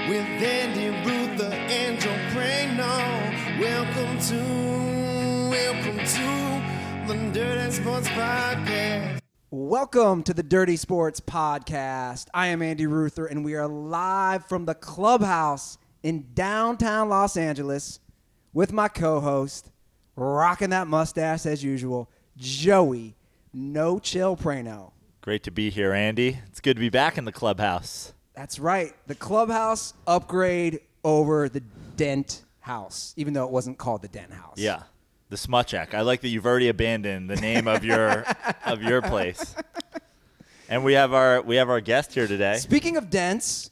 with Andy, Ruther and Joe Praino. Welcome to the Dirty Sports Podcast. Welcome to the Dirty Sports Podcast. I am Andy Ruther, and we are live from the Clubhouse in downtown Los Angeles with my co-host, rocking that mustache as usual, Joey No Chill Praino. Great to be here, Andy. It's good to be back in the Clubhouse. That's right. The Clubhouse upgrade over the Dent House, even though it wasn't called the Dent House. Yeah, the Smutchak. I like that you've already abandoned the name of your place. And we have our guest here today. Speaking of dents,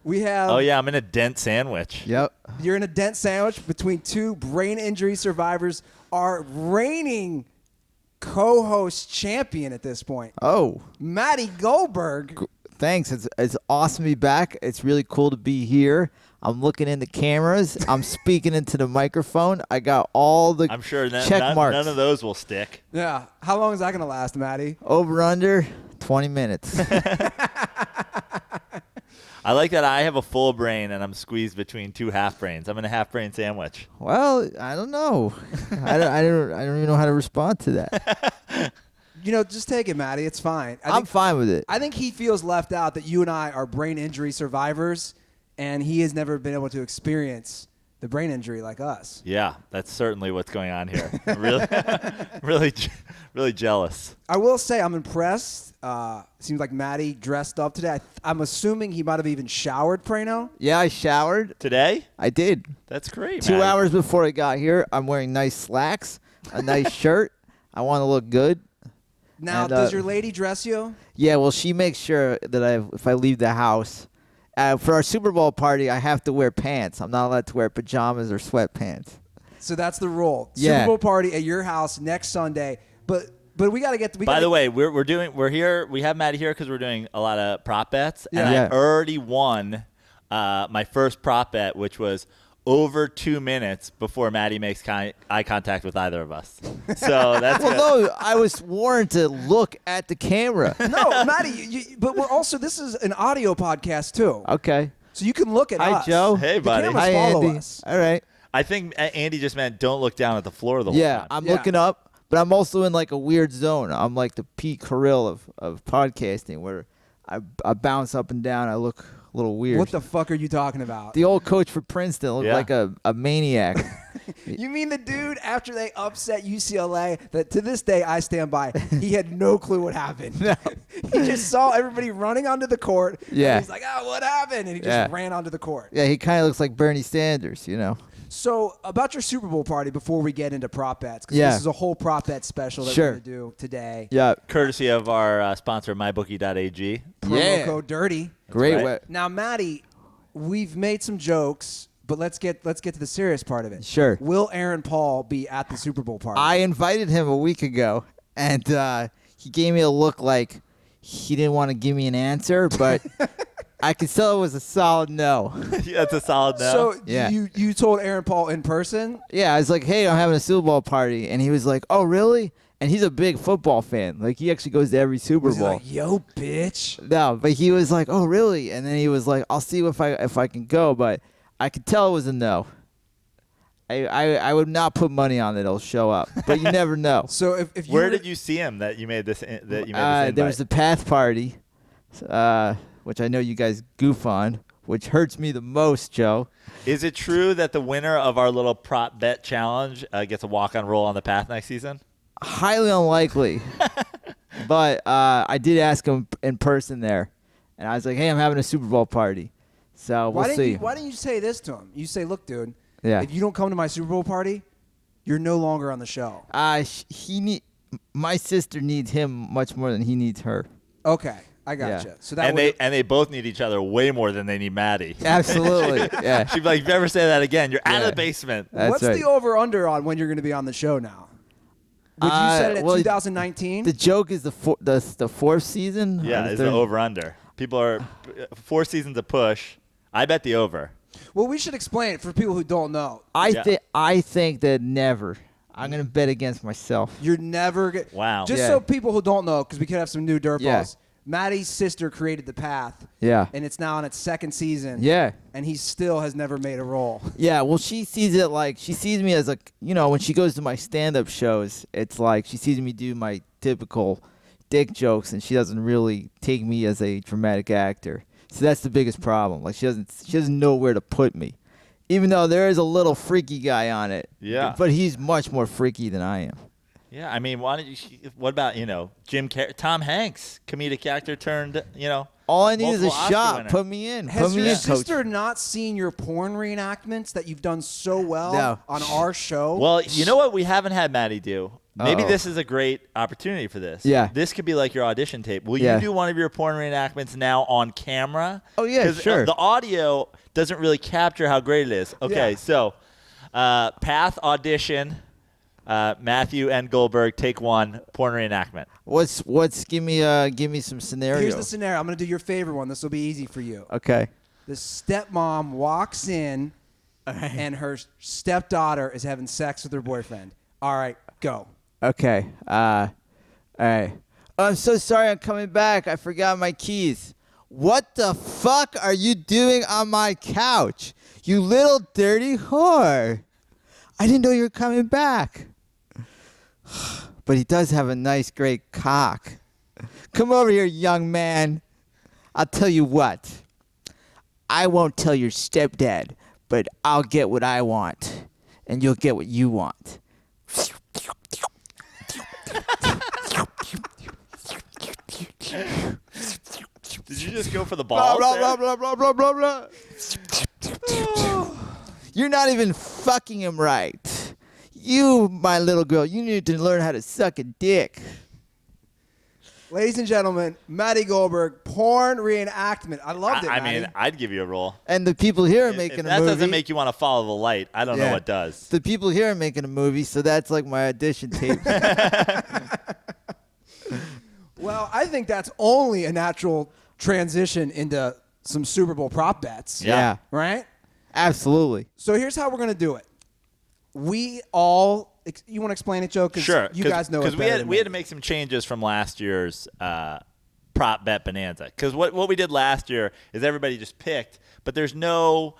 we have... Oh, yeah, I'm in a dent sandwich. Yep. You're in a dent sandwich between two brain injury survivors, our reigning co-host champion at this point. Oh, Matty Goldberg. thanks. It's awesome to be back. It's really cool to be here. I'm looking in the cameras. I'm speaking into the microphone. I got all the I'm sure check marks. none of those will stick. Yeah. How long is that going to last, Matty? Over under 20 minutes. I like that I have a full brain and I'm squeezed between two half brains. I'm in a half brain sandwich. Well, I don't know. I don't even know how to respond to that. You know, just take it, Matty. It's fine. I'm fine with it. I think he feels left out that you and I are brain injury survivors, and he has never been able to experience the brain injury like us. Yeah, that's certainly what's going on here. Really jealous. I will say I'm impressed. Seems like Matty dressed up today. I'm assuming he might have even showered, Praino. Yeah, I showered. Today? I did. That's great, 2 Matty. hours before I got here, I'm wearing nice slacks, a nice shirt. I want to look good. Now, And, does your lady dress you? Yeah, well, she makes sure that if I leave the house, for our Super Bowl party, I have to wear pants. I'm not allowed to wear pajamas or sweatpants. So that's the rule. Yeah. Super Bowl party at your house next Sunday. But we got to get By the way, we're here. We have Matty here because we're doing a lot of prop bets, and Yeah. I already won my first prop bet, which was over 2 minutes before Matty makes eye contact with either of us. So that's good. Well, no, I was warned to look at the camera. No, Matty, but we're also, this is an audio podcast too. Okay. So you can look at Hi, us. Joe. Hey, The buddy. cameras Hi, follow Andy. us. All right. I think Andy just meant don't look down at the floor the whole Yeah, time. I'm Yeah. looking up, but I'm also in like a weird zone. I'm like the Pete Carrill of podcasting, where I bounce up and down. I look a little weird. What the fuck are you talking about? The old coach for Princeton looked Yeah. like a maniac. You mean the dude after they upset UCLA that to this day I stand by, he had no clue what happened. No. He just saw everybody running onto the court. Yeah. And he's like, oh, what happened? And he just Yeah. ran onto the court. Yeah, he kind of looks like Bernie Sanders, you know. So about your Super Bowl party before we get into prop bets, because Yeah. this is a whole prop bet special that Sure. we're going to do today. Yeah. Courtesy of our sponsor, MyBookie.ag. Promo Yeah. code DIRTY. Great. right. Now, Matty, we've made some jokes, but let's get to the serious part of it. Sure. Will Aaron Paul be at the Super Bowl party? I invited him a week ago, and he gave me a look like he didn't want to give me an answer, but I could tell it was a solid no. That's a solid no. So Yeah. you told Aaron Paul in person? Yeah, I was like, hey, I'm having a Super Bowl party, and he was like, oh, really? And he's a big football fan. Like, he actually goes to every Super Was he Bowl. like, yo, bitch? No, but he was like, oh, really? And then he was like, I'll see if I can go, but I could tell it was a no. I would not put money on that it'll show up, but you never know. So if you Where were- did you see him that you made this invite? There was the Path Party, which I know you guys goof on, which hurts me the most, Joe. Is it true that the winner of our little prop bet challenge gets a walk-on roll on the path next season? Highly unlikely. But I did ask him in person there, and I was like, hey, I'm having a Super Bowl party. So we'll see. Why didn't you say this to him? You say, look, dude, Yeah. if you don't come to my Super Bowl party, you're no longer on the show. My sister needs him much more than he needs her. Okay, I gotcha. Yeah. So that And they both need each other way more than they need Matty. Absolutely. Yeah. She'd be like, if you ever say that again, you're out of Yeah. the basement. That's what's right. the over/under on when you're going to be on the show now? Would you set it at well, 2019? The joke is the fourth season. Yeah, or it's the over-under. People are 4 seasons of push. I bet the over. Well, we should explain it for people who don't know. I think that never. I'm gonna bet against myself. You're never Just Wow. so people who don't know, because we could have some new dirtballs. Yeah. Matty's sister created the path. Yeah. And it's now on its second season. Yeah. And he still has never made a role. Yeah, well, she sees it like, she sees me as when she goes to my stand-up shows, it's like she sees me do my typical dick jokes, and she doesn't really take me as a dramatic actor. So that's the biggest problem. Like, she doesn't know where to put me. Even though there is a little freaky guy on it. Yeah. But he's much more freaky than I am. Yeah, I mean, what about, Tom Hanks, comedic actor turned, All I need is a multiple Oscar shot. winner. Put me in. Has Put me your in, coach. sister not seen your porn reenactments that you've done so well No. on our show? Well, you know what we haven't had Matty do? Maybe Uh-oh. this is a great opportunity for this. Yeah. This could be like your audition tape. Will Yeah. you do one of your porn reenactments now on camera? Oh, yeah, 'Cause, sure. the audio doesn't really capture how great it is. Okay, Yeah. so path audition, Matthew and Goldberg, take one, porn reenactment. Give me some scenario. Here's the scenario. I'm going to do your favorite one. This will be easy for you. Okay. The stepmom walks in, and her stepdaughter is having sex with her boyfriend. All right, go. Okay. All right. Oh, I'm so sorry. I'm coming back. I forgot my keys. What the fuck are you doing on my couch? You little dirty whore. I didn't know you were coming back. But he does have a nice, great cock. Come over here, young man. I'll tell you what. I won't tell your stepdad, but I'll get what I want, and you'll get what you want. Did you just go for the Blah, balls blah, there? blah, blah, blah, blah, blah, blah. You're not even fucking him right. You, my little girl, you need to learn how to suck a dick. Ladies and gentlemen, Matty Goldberg, porn reenactment. I loved it, I Matty. mean, I'd give you a role. And the people here are If making a that movie. doesn't make you want to follow the light, I don't know Yeah. what does. The people here are making a movie, so that's like my audition tape. Well, I think that's only a natural transition into some Super Bowl prop bets. Yeah. Right? Absolutely. So here's how we're going to do it. We all – you want to explain it, Joe? 'Cause Sure. you guys know it Because better than we me. had to make some changes from last year's prop bet bonanza. Because what we did last year is everybody just picked, but there's no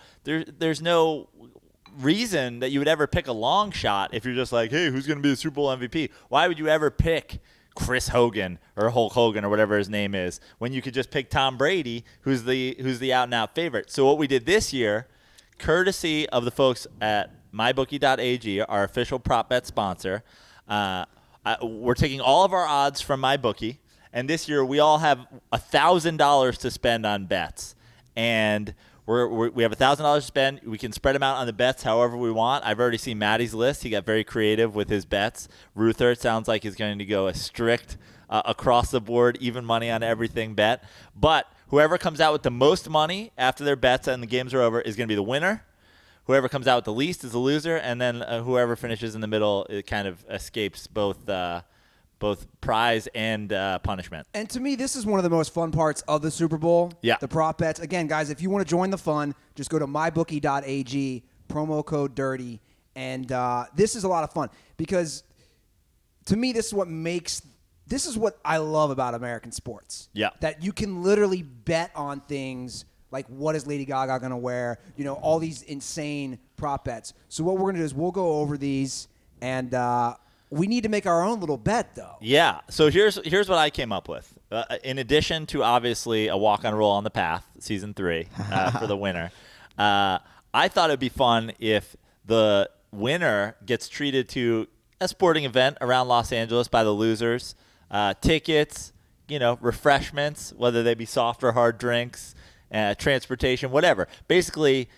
reason that you would ever pick a long shot if you're just like, hey, who's going to be the Super Bowl MVP? Why would you ever pick Chris Hogan or Hulk Hogan or whatever his name is when you could just pick Tom Brady, who's the out and out favorite? So what we did this year, courtesy of the folks at mybookie.ag, our official prop bet sponsor, we're taking all of our odds from MyBookie, and this year we all have $1,000 to spend on bets, and we have $1,000 to spend. We can spread them out on the bets however we want. I've already seen Matty's list. He got very creative with his bets. Ruther, it sounds like, is going to go a strict across the board, even money on everything bet. But whoever comes out with the most money after their bets and the games are over is going to be the winner. Whoever comes out with the least is the loser, and then whoever finishes in the middle, it kind of escapes both prize and punishment. And to me, this is one of the most fun parts of the Super Bowl. Yeah. The prop bets. Again, guys, if you want to join the fun, just go to mybookie.ag, promo code DIRTY. And this is a lot of fun because to me, this is what I love about American sports. Yeah. That you can literally bet on things like what is Lady Gaga going to wear, all these insane prop bets. So what we're going to do is we'll go over these and we need to make our own little bet, though. Yeah. So here's what I came up with. In addition to obviously a walk-on roll on the path, season 3 for the winner, I thought it'd be fun if the winner gets treated to a sporting event around Los Angeles by the losers, tickets, refreshments, whether they be soft or hard drinks, transportation, whatever. Basically,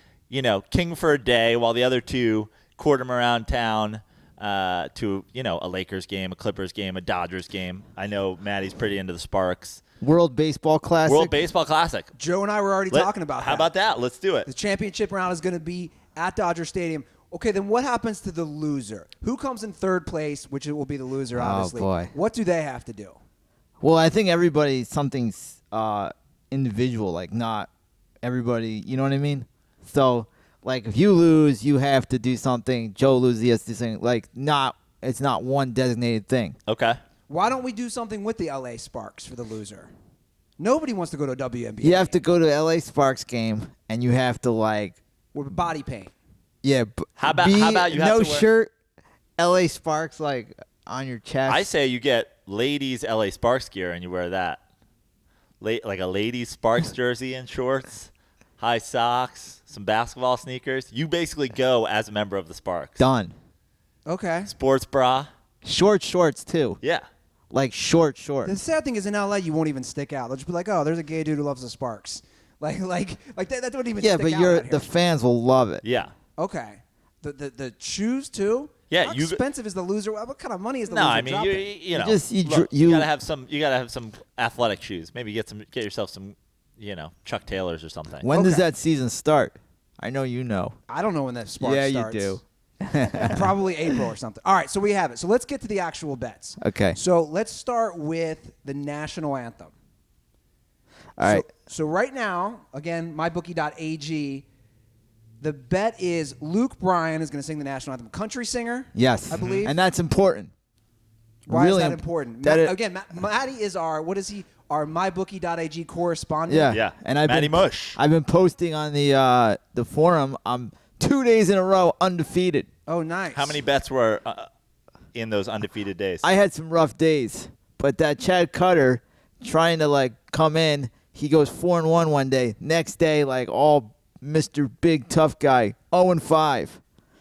king for a day while the other two court him around town. To a Lakers game, a Clippers game, a Dodgers game. I know Matty's pretty into the Sparks. World Baseball Classic. World Baseball Classic. Joe and I were already talking about that. How about that? Let's do it. The championship round is going to be at Dodger Stadium. Okay, then what happens to the loser? Who comes in third place, which it will be the loser, obviously. Oh, boy. What do they have to do? Well, I think something's individual, like not everybody, you know what I mean? So, like, if you lose, you have to do something. Joe loses, he has to do something. Like, it's not one designated thing. Okay. Why don't we do something with the LA Sparks for the loser? Nobody wants to go to a WNBA. You have to go to LA Sparks game, and you have to like. with body paint. Yeah. How about you have no to wear- shirt, LA Sparks like on your chest. I say you get ladies LA Sparks gear and you wear that. Like a ladies Sparks jersey and shorts, high socks, some basketball sneakers. You basically go as a member of the Sparks. Done. Okay. Sports bra. Short shorts too. Yeah. Like short shorts. The sad thing is in LA, you won't even stick out. They'll just be like, "Oh, there's a gay dude who loves the Sparks." Like that wouldn't even. Yeah, stick but out out the here. fans will love it. Yeah. Okay. The shoes too. Yeah, How you- expensive is the loser? What kind of money is the No, loser I mean dropping? you know just- you look, dr- you you- gotta have some athletic shoes. Maybe get yourself some Chuck Taylors or something. When does Okay. that season start? I know you know. I don't know when that Sparks Yeah, starts. you do. Probably April or something. All right, so we have it. So let's get to the actual bets. Okay. So let's start with the national anthem. All right. So right now, again, mybookie.ag, the bet is Luke Bryan is going to sing the national anthem. Country singer, Yes. I believe. And that's important. Why really is that imp- important? that it- Again, Matty is our mybookie.ag correspondent. Yeah. Yeah. And I've Matty been Mush. I've been posting on the forum. I'm 2 days in a row undefeated. Oh, nice. How many bets were in those undefeated days? I had some rough days, but that Chad Cutter trying to like come in, he goes 4-1 one day. Next day, like all Mr. Big Tough Guy, 0-5.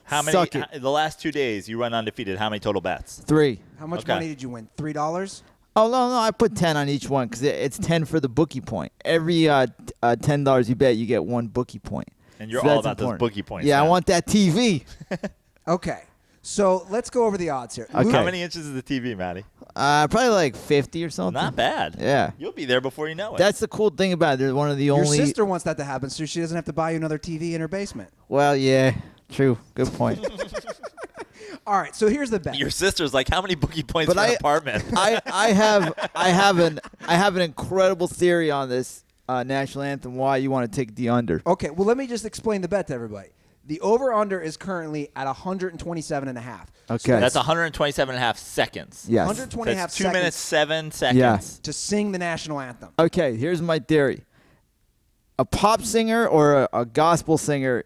How many? Suck it. The last 2 days you run undefeated. How many total bets? 3. How much Okay. money did you win? $3? Oh no, I put 10 on each one because it's 10 for the bookie point. Every $10 you bet, you get 1 bookie point. And you're So all that's about important. those bookie points. Yeah, I now. want that TV. Okay. So let's go over the odds here. Okay. How many inches is the TV, Matty? Probably like 50 or something. Not bad. Yeah. You'll be there before you know it. That's the cool thing about it. They're one of the Your only. sister wants that to happen so she doesn't have to buy you another TV in her basement. Well, yeah, true. Good point. All right, so here's the bet. Your sister's like, how many bookie points But for an I- apartment? I have an incredible theory on this national anthem. Why you want to take the under? Okay, well, let me just explain the bet to everybody. The over-under is currently at 127.5. Okay. That's 127.5 seconds. Yes. 120 and a half That's 2 seconds minutes 7 seconds. Yeah. to sing the national anthem. Okay, here's my theory. A pop singer or a gospel singer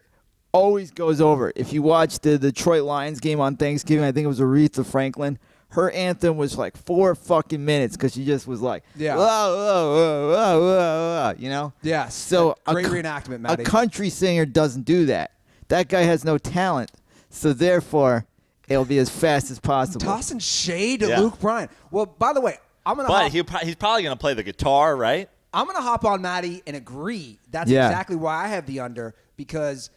always goes over. If you watch the Detroit Lions game on Thanksgiving, I think it was Aretha Franklin. Her anthem was like 4 fucking minutes because she just was like, Yeah. whoa, whoa, whoa, whoa, whoa, whoa, you know? Yes. So great a reenactment, A Matty. country singer doesn't do that. That guy has no talent. So therefore, it'll be as fast as possible. Tossing shade to Yeah. Luke Bryan. Well, by the way, I'm gonna But hop, he's probably going to play the guitar, right? I'm gonna hop on Matty and agree. That's Yeah. exactly why I have the under because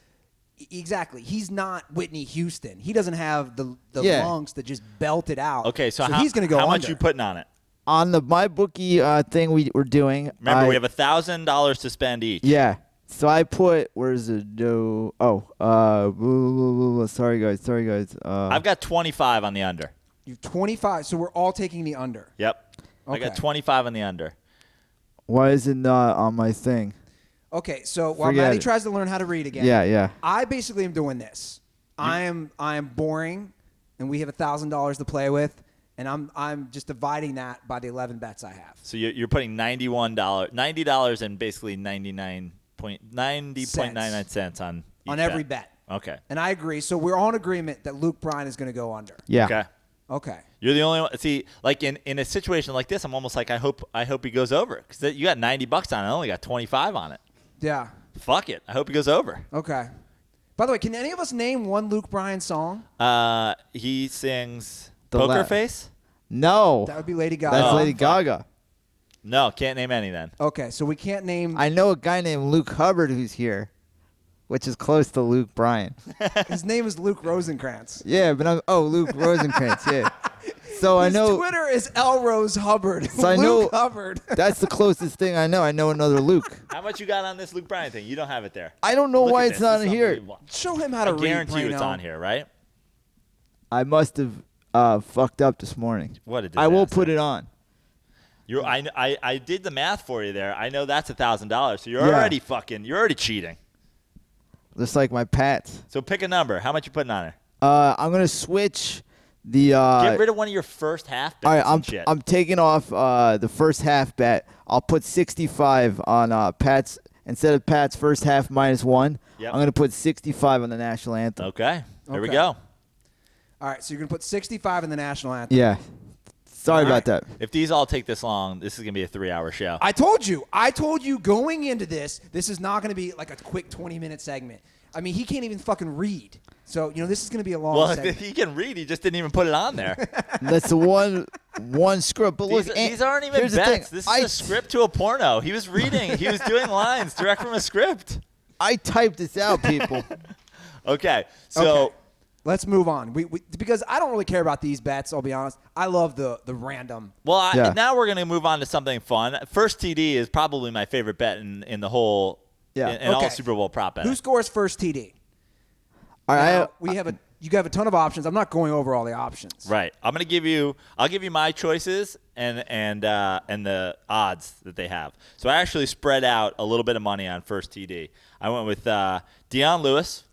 exactly he's not Whitney Houston. He doesn't have the Yeah. lungs that just belt it out. Okay, so he's gonna go how much under. you putting on it? On the MyBookie thing we're doing. Remember, we have $1,000 to spend each. Yeah. So I put, where's the dough? Sorry guys. I've got 25 on the under. You've 25, so we're all taking the under. Yep. I got Okay. 25 on the under. Why is it not on my thing? Okay, so while Forget Matty it. tries to learn how to read again, Yeah. I basically am doing this. I am boring, and we have $1,000 to play with, and I'm just dividing that by the 11 bets I have. So you're putting $90 and basically 90.99 cents on each On every bet. Okay. And I agree. So we're all in agreement that Luke Bryan is going to go under. Yeah. Okay. Okay. You're the only one. See, like in a situation like this, I'm almost like I hope he goes over because you got $90 on it. I only got 25 on it. Yeah. Fuck it. I hope he goes over. Okay. By the way, can any of us name one Luke Bryan song? He sings The Poker left. Face. No. That would be Lady Gaga. That's Oh, Lady Gaga. No, can't name any then. Okay, so we can't name. I know a guy named Luke Hubbard who's here, which is close to Luke Bryan. His name is Luke Rosencrantz. Yeah, but Luke Rosencrantz, yeah. So I His know Twitter is Elrose Hubbard. So I Luke know- Hubbard. that's the closest thing I know. I know another Luke. How much you got on this Luke Bryan thing? You don't have it there. I don't know Look why at it's this. not This is here. unbelievable. Show him how to I read. guarantee you it's Praino. on here, right? I must have fucked up this morning. What a I will disaster. put it on. I did the math for you there. I know that's $1,000. So you're Yeah. already cheating. Just like my Pats. So pick a number. How much you putting on it? I'm gonna switch the. Get rid of one of your first half bets all right, and shit. I'm taking off the first half bet. I'll put 65 on Pat's instead of Pat's first half -1. Yep. I'm going to put 65 on the national anthem. Okay. There we Okay. go. All right, so you're going to put 65 in the national anthem. Yeah. Sorry All about right. that. If these all take this long, this is going to be a 3-hour show. I told you going into this is not going to be like a quick 20-minute segment. I mean, he can't even fucking read. So, this is going to be a long Well, segment. he can read. He just didn't even put it on there. That's the one script. But look, These aren't even here's the bets. thing. This is a script to a porno. He was reading. He was doing lines direct from a script. I typed this out, people. Okay. So Okay. Let's move on. We because I don't really care about these bets, I'll be honest. I love the random. Well, Yeah. now we're going to move on to something fun. First TD is probably my favorite bet in the whole Yeah. in all Okay. Super Bowl prop betting. Who scores first TD? All right. Now, you have a ton of options. I'm not going over all the options. Right. I'll give you my choices and the odds that they have. So I actually spread out a little bit of money on first TD. I went with Deion Lewis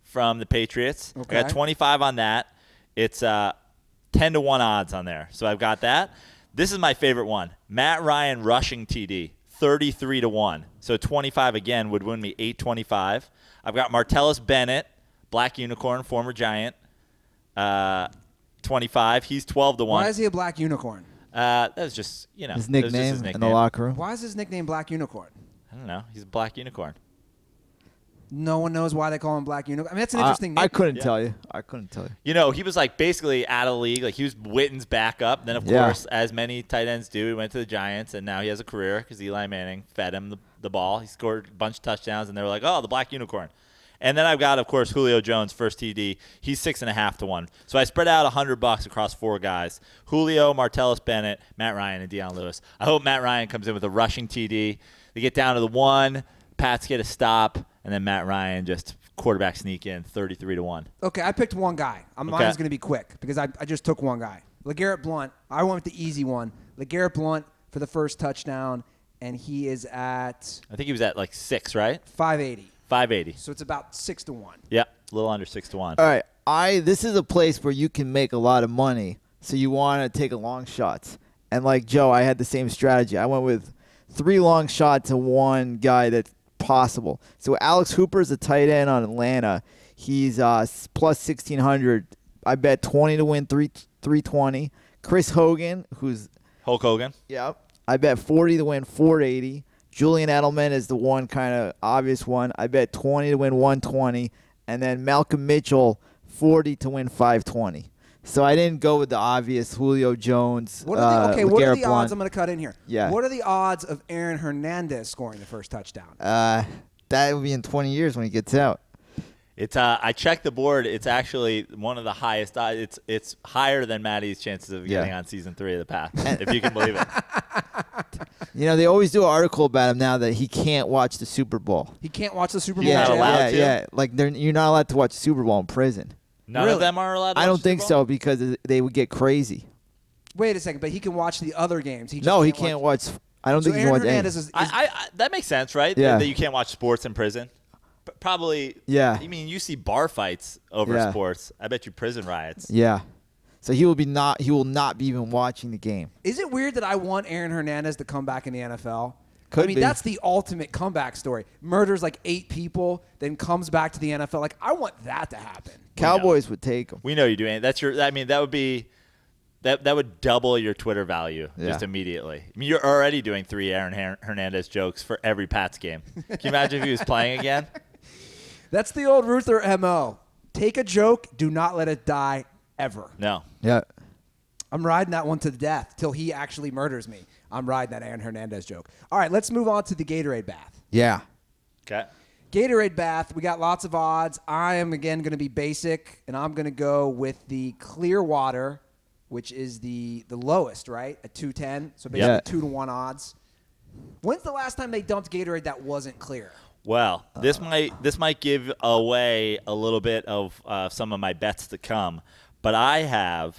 from the Patriots. Okay. I got 25 on that. It's 10-1 odds on there. So I've got that. This is my favorite one. Matt Ryan rushing TD, 33-1. So 25 again would win me 825. I've got Martellus Bennett, Black Unicorn, former Giant, 25. He's 12-1. Why is he a black unicorn? That was just, his that was just nickname his in the locker room. Why is his nickname Black Unicorn? I don't know. He's a Black Unicorn. No one knows why they call him Black Unicorn. I mean, that's an interesting I nickname. couldn't Yeah. tell you. I couldn't tell you. He was like basically out of the league. Like he was Witten's backup. Then, of Yeah. course, as many tight ends do, he went to the Giants, and now he has a career because Eli Manning fed him the ball. He scored a bunch of touchdowns, and they were like, oh, the Black Unicorn. And then I've got, of course, Julio Jones, first TD. He's 6.5-1. So I spread out $100 across 4 guys: Julio, Martellus Bennett, Matt Ryan, and Deion Lewis. I hope Matt Ryan comes in with a rushing TD. They get down to the 1. Pats get a stop, and then Matt Ryan just quarterback sneak in 33-1. Okay, I picked one guy. Mine's going to be quick because I just took one guy. LeGarrette Blount. I went with the easy one. LeGarrette Blount for the first touchdown, and he is at I think he was at like 6, right? 580. 580. So it's about 6-1. Yep, a little under 6-1. All right. This is a place where you can make a lot of money, so you want to take a long shots. And like Joe, I had the same strategy. I went with 3 long shots and 1 guy that's possible. So Alex Hooper's a tight end on Atlanta. He's plus 1,600. I bet 20 to win 320. Chris Hogan, who's Hulk Hogan. I bet 40 to win 480. Julian Edelman is the one kind of obvious one. I bet 20 to win 120. And then Malcolm Mitchell, 40 to win 520. So I didn't go with the obvious Julio Jones. What are the LeGarrette odds? Blount. I'm going to cut in here. Yeah. What are the odds of Aaron Hernandez scoring the first touchdown? That will be in 20 years when he gets out. It's I checked the board. It's actually one of the highest odds. It's higher than Matty's chances of getting on season 3 of the Path, if you can believe it. They always do an article about him now that he can't watch the Super Bowl. He can't watch the Super Bowl. You're not in jail? allowed to? Yeah. Like you're not allowed to watch the Super Bowl in prison. None Really? of them are allowed to I watch don't the think Super Bowl? so because they would get crazy. Wait a second, but he can watch the other games. He just No, he can't watch. I don't So think he can Aaron watch any. Hernandez is I that makes sense, right? Yeah. That you can't watch sports in prison. Probably. Yeah. I mean, you see bar fights over Yeah. sports. I bet you prison riots. Yeah. So he will not be even watching the game. Is it weird that I want Aaron Hernandez to come back in the NFL? Could I mean, be. that's the ultimate comeback story. Murders like 8 people, then comes back to the NFL. Like, I want that to happen. Cowboys would take him. We know you do. And that's your. I mean, that would be. That would double your Twitter value just Yeah. immediately. I mean, you're already doing 3 Aaron Hernandez jokes for every Pats game. Can you imagine if he was playing again? That's the old Ruther MO. Take a joke, do not let it die ever. No. Yeah. I'm riding that one to the death till he actually murders me. I'm riding that Aaron Hernandez joke. All right, let's move on to the Gatorade bath. Yeah. Okay. Gatorade bath, we got lots of odds. I am, again, going to be basic, and I'm going to go with the clear water, which is the lowest, right, at 210. So basically Yeah. 2-1 odds. When's the last time they dumped Gatorade that wasn't clear? Well, this might give away a little bit of some of my bets to come, but I have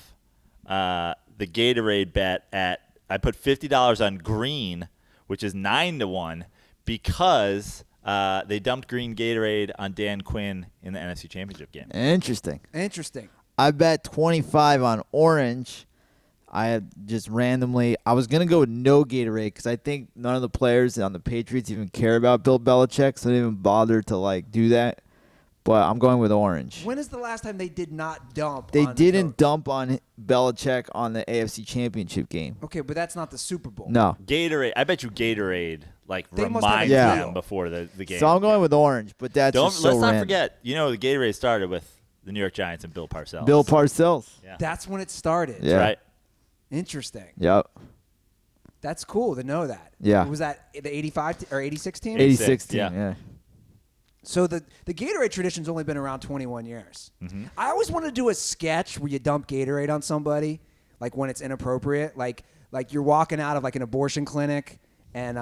the Gatorade bet at I put $50 on green, which is 9-1, because they dumped green Gatorade on Dan Quinn in the NFC Championship game. Interesting. Interesting. I bet 25 on orange. I had just randomly. I was gonna go with no Gatorade because I think none of the players on the Patriots even care about Bill Belichick, so they didn't even bother to like do that. But I'm going with orange. When is the last time they did not dump? They on didn't dump on Belichick on the AFC Championship game. Okay, but that's not the Super Bowl. No. Gatorade. I bet you Gatorade like They must have reminds a them deal. before the game. So I'm going with orange, but that's just so Let's not random. forget. You know, the Gatorade started with the New York Giants and Bill Parcells. Bill Parcells. Yeah. That's when it started. Yeah. Right. Interesting. Yep. That's cool to know that. Yeah. Was that the 85 or 86 team? 86 team. yeah. Yeah. So the Gatorade tradition's only been around 21 years. Mm-hmm. I always wanted to do a sketch where you dump Gatorade on somebody, like when it's inappropriate. Like you're walking out of like an abortion clinic and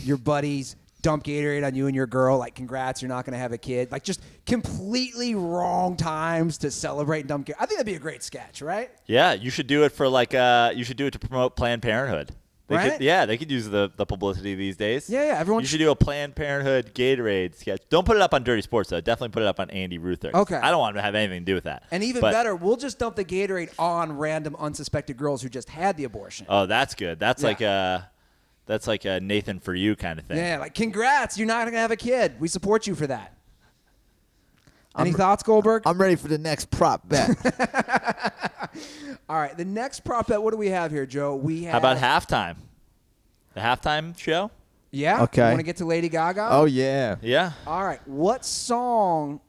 your buddies dump Gatorade on you and your girl. Like, congrats, you're not going to have a kid. Like, just completely wrong times to celebrate and dump Gatorade. I think that'd be a great sketch, right? Yeah, you should do it for you should do it to promote Planned Parenthood. Right? They could use the publicity these days. Yeah, everyone You should do a Planned Parenthood Gatorade sketch. Don't put it up on Dirty Sports, though. Definitely put it up on Andy Ruther. Okay. I don't want to have anything to do with that. And even But- better, we'll just dump the Gatorade on random unsuspected girls who just had the abortion. Oh, that's good. That's Yeah. like a Nathan for you kind of thing. Yeah, like, congrats, you're not going to have a kid. We support you for that. Any thoughts, Goldberg? I'm ready for the next prop bet. All right, the next prop bet, what do we have here, Joe? We have. How about halftime? The halftime show? Yeah? Okay. You want to get to Lady Gaga? Oh, yeah. Yeah. All right, what song?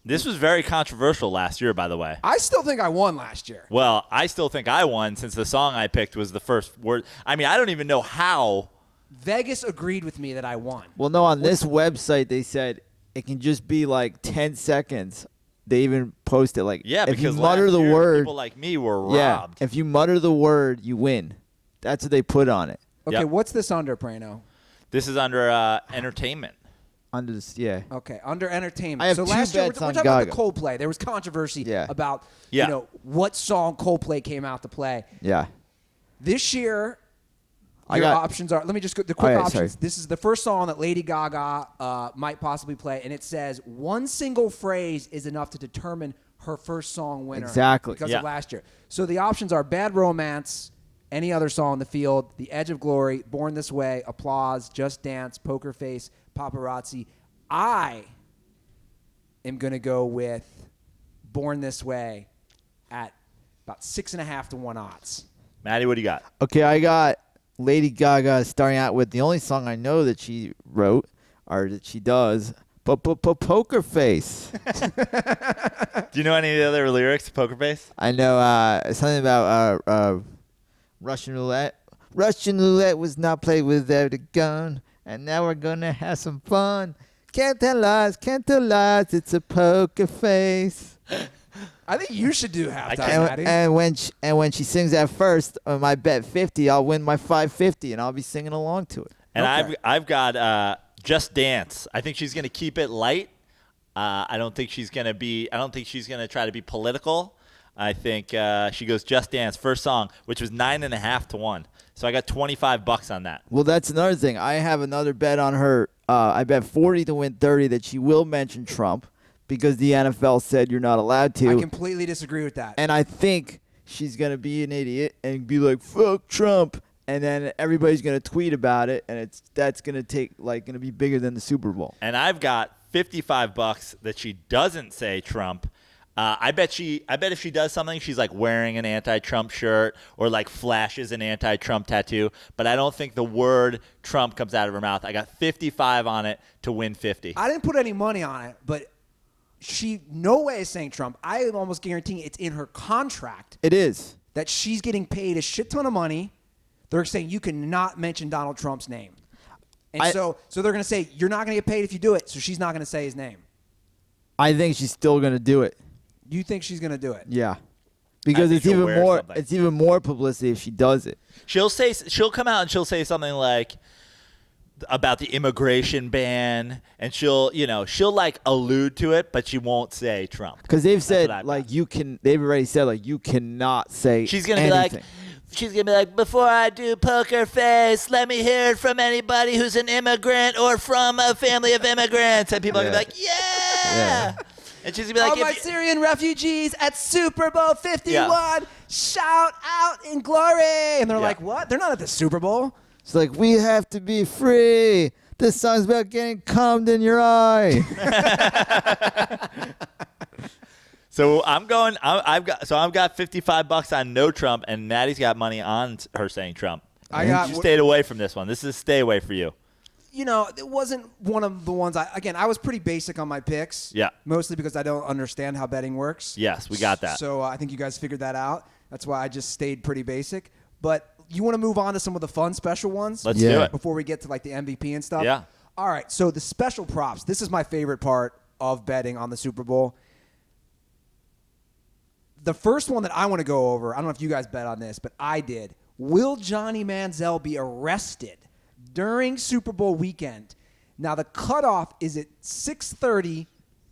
This was very controversial last year, by the way. I still think I won last year. Well, I still think I won since the song I picked was the first word. I mean, I don't even know how. Vegas agreed with me that I won. Well, no, on this website, they said it can just be like 10 seconds. They even post it like, Yeah, if you because mutter last the year, word, people like me were yeah, robbed. if you mutter the word, you win. That's what they put on it. Okay, Yep. what's this under, Praino? This is under entertainment. Under this, yeah. Okay, under entertainment. I have so two last year, we're bets talking on about the Gaga. Coldplay. There was controversy Yeah. about Yeah. you know what song Coldplay came out to play. Yeah. This year, I your got- options are. Let me just go the quick Okay, options. sorry. This is the first song that Lady Gaga might possibly play, and it says one single phrase is enough to determine her first song winner. Exactly. Because Yeah. of last year. So the options are Bad Romance, Any Other Song in the Field, The Edge of Glory, Born This Way, Applause, Just Dance, Poker Face, Paparazzi. I am going to go with Born This Way at about 6.5 to 1 odds. Matty, what do you got? Okay, I got Lady Gaga starting out with the only song I know that she wrote or that she does, Poker Face. Do you know any of the other lyrics to Poker Face? I know something about Russian roulette. Russian roulette was not played without a gun, and now we're gonna have some fun. Can't tell lies, it's a poker face. I think you should do halftime, can't- Matty. And when she sings that first, on my bet 50, I'll win my 550, and I'll be singing along to it. And Okay. I've got Just Dance. I think she's going to keep it light. I don't think she's going to try to be political. I think she goes Just Dance, first song, which was 9.5 to 1. So I got $25 on that. Well, that's another thing. I have another bet on her. I bet 40 to win 30 that she will mention Trump because the NFL said you're not allowed to. I completely disagree with that. And I think she's going to be an idiot and be like, fuck Trump. And then everybody's going to tweet about it, and that's going to be bigger than the Super Bowl. And I've got $55 that she doesn't say Trump. I bet if she does something, she's like wearing an anti-Trump shirt or like flashes an anti-Trump tattoo. But I don't think the word Trump comes out of her mouth. I got 55 on it to win 50. I didn't put any money on it, but she no way is saying Trump. I am almost guaranteeing it's in her contract It is. that she's getting paid a shit ton of money. They're saying you cannot mention Donald Trump's name. And so they're going to say you're not going to get paid if you do it, so she's not going to say his name. I think she's still going to do it. You think she's going to do it? Yeah. Because think it's she'll even wear more something. it's even more publicity if she does it. She'll come out and she'll say something like about the immigration ban, and she'll like allude to it, but she won't say Trump. Because they've what said I've like got. they've already said like you cannot say She's gonna anything. be like, before I do Poker Face, let me hear it from anybody who's an immigrant or from a family of immigrants, and people are gonna be like, yeah. And she's going to be like, all my Syrian refugees at Super Bowl 51, shout out in glory. And they're like, what? They're not at the Super Bowl. It's like, we have to be free. This song's about getting cummed in your eye. So I've got $55 on no Trump, and Maddie's got money on her saying Trump. You stayed away from this one. This is a stay away for you. You know, it wasn't one of the ones I was pretty basic on my picks. Yeah. Mostly because I don't understand how betting works. Yes, we got that. So I think you guys figured that out. That's why I just stayed pretty basic. But you want to move on to some of the fun special ones? Let's do it. Before we get to like the MVP and stuff? Yeah. All right. So the special props. This is my favorite part of betting on the Super Bowl. The first one that I want to go over, I don't know if you guys bet on this, but I did. Will Johnny Manziel be arrested during Super Bowl weekend? Now, the cutoff is at 6:30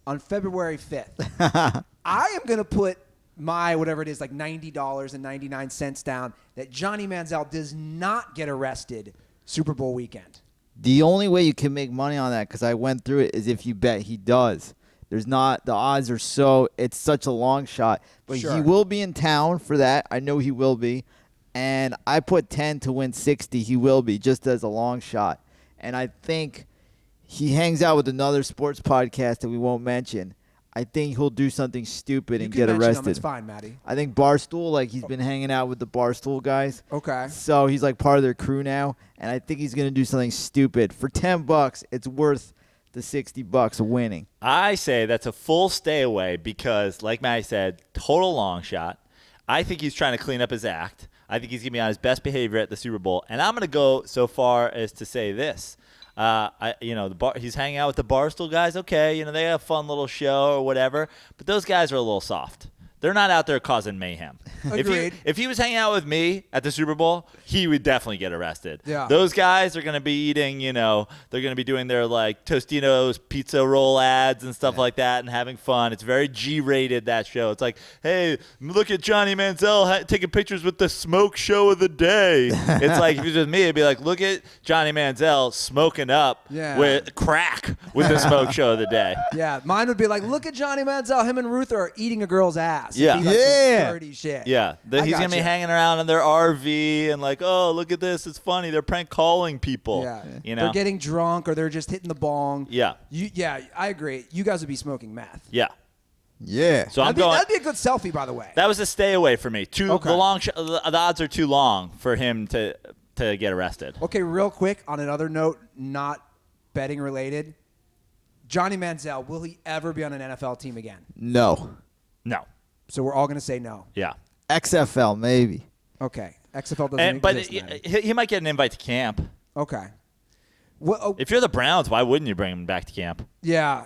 on February 5th. I am going to put my, whatever it is, like $90.99 down that Johnny Manziel does not get arrested Super Bowl weekend. The only way you can make money on that, because I went through it, is if you bet he does. There's not, the odds are it's such a long shot. But Sure. he will be in town for that. I know he will be. And I put 10 to win 60. He will be, just as a long shot. And I think he hangs out with another sports podcast that we won't mention. I think he'll do something stupid and get arrested. It's fine, Matty. I think Barstool, like he's been hanging out with the Barstool guys. Okay. So he's like part of their crew now. And I think he's going to do something stupid. For $10, it's worth the $60 of winning. I say that's a full stay away because, like Matty said, total long shot. I think he's trying to clean up his act. I think he's going to be on his best behavior at the Super Bowl. And I'm going to go so far as to say this. He's hanging out with the Barstool guys. Okay, they have a fun little show or whatever. But those guys are a little soft. They're not out there causing mayhem. Agreed. If he was hanging out with me at the Super Bowl, he would definitely get arrested. Yeah. Those guys are going to be eating, they're going to be doing their like Tostino's pizza roll ads and stuff like that and having fun. It's very G-rated, that show. It's like, hey, look at Johnny Manziel taking pictures with the smoke show of the day. It's like, if it was just me, it'd be like, look at Johnny Manziel smoking up with crack with the smoke show of the day. Yeah, mine would be like, look at Johnny Manziel. Him and Ruther are eating a girl's ass. Yeah. It'd be like some dirty shit. Yeah. He's going to be hanging around in their RV and like, oh, look at this. It's funny. They're prank calling people. Yeah. They're getting drunk or they're just hitting the bong. Yeah. I agree. You guys would be smoking meth. Yeah. Yeah. So that'd be a good selfie, by the way. That was a stay away for me. The odds are too long for him to get arrested. Okay, real quick, on another note, not betting related, Johnny Manziel, will he ever be on an NFL team again? No. No. So we're all going to say no. Yeah. XFL, maybe. Okay. XFL doesn't exist. But he might get an invite to camp. Okay. Well, if you're the Browns, why wouldn't you bring him back to camp? Yeah.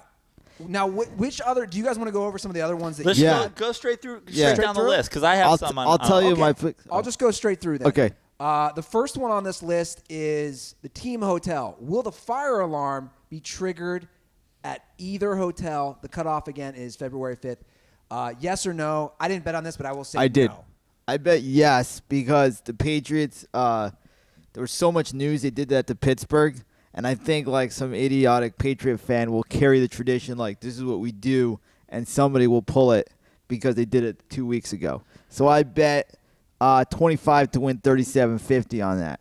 Now, which other? Do you guys want to go over some of the other ones that? Let's go straight through, straight down the list because I have some. I'll tell you my. I'll just go straight through them. Okay. The first one on this list is the team hotel. Will the fire alarm be triggered at either hotel? The cutoff again is February 5th. Yes or no? I didn't bet on this, but I will say I did. No. I bet yes because the Patriots. There was so much news they did that to Pittsburgh, and I think like some idiotic Patriot fan will carry the tradition like this is what we do, and somebody will pull it because they did it 2 weeks ago. So I bet 25 to win 37.50 on that.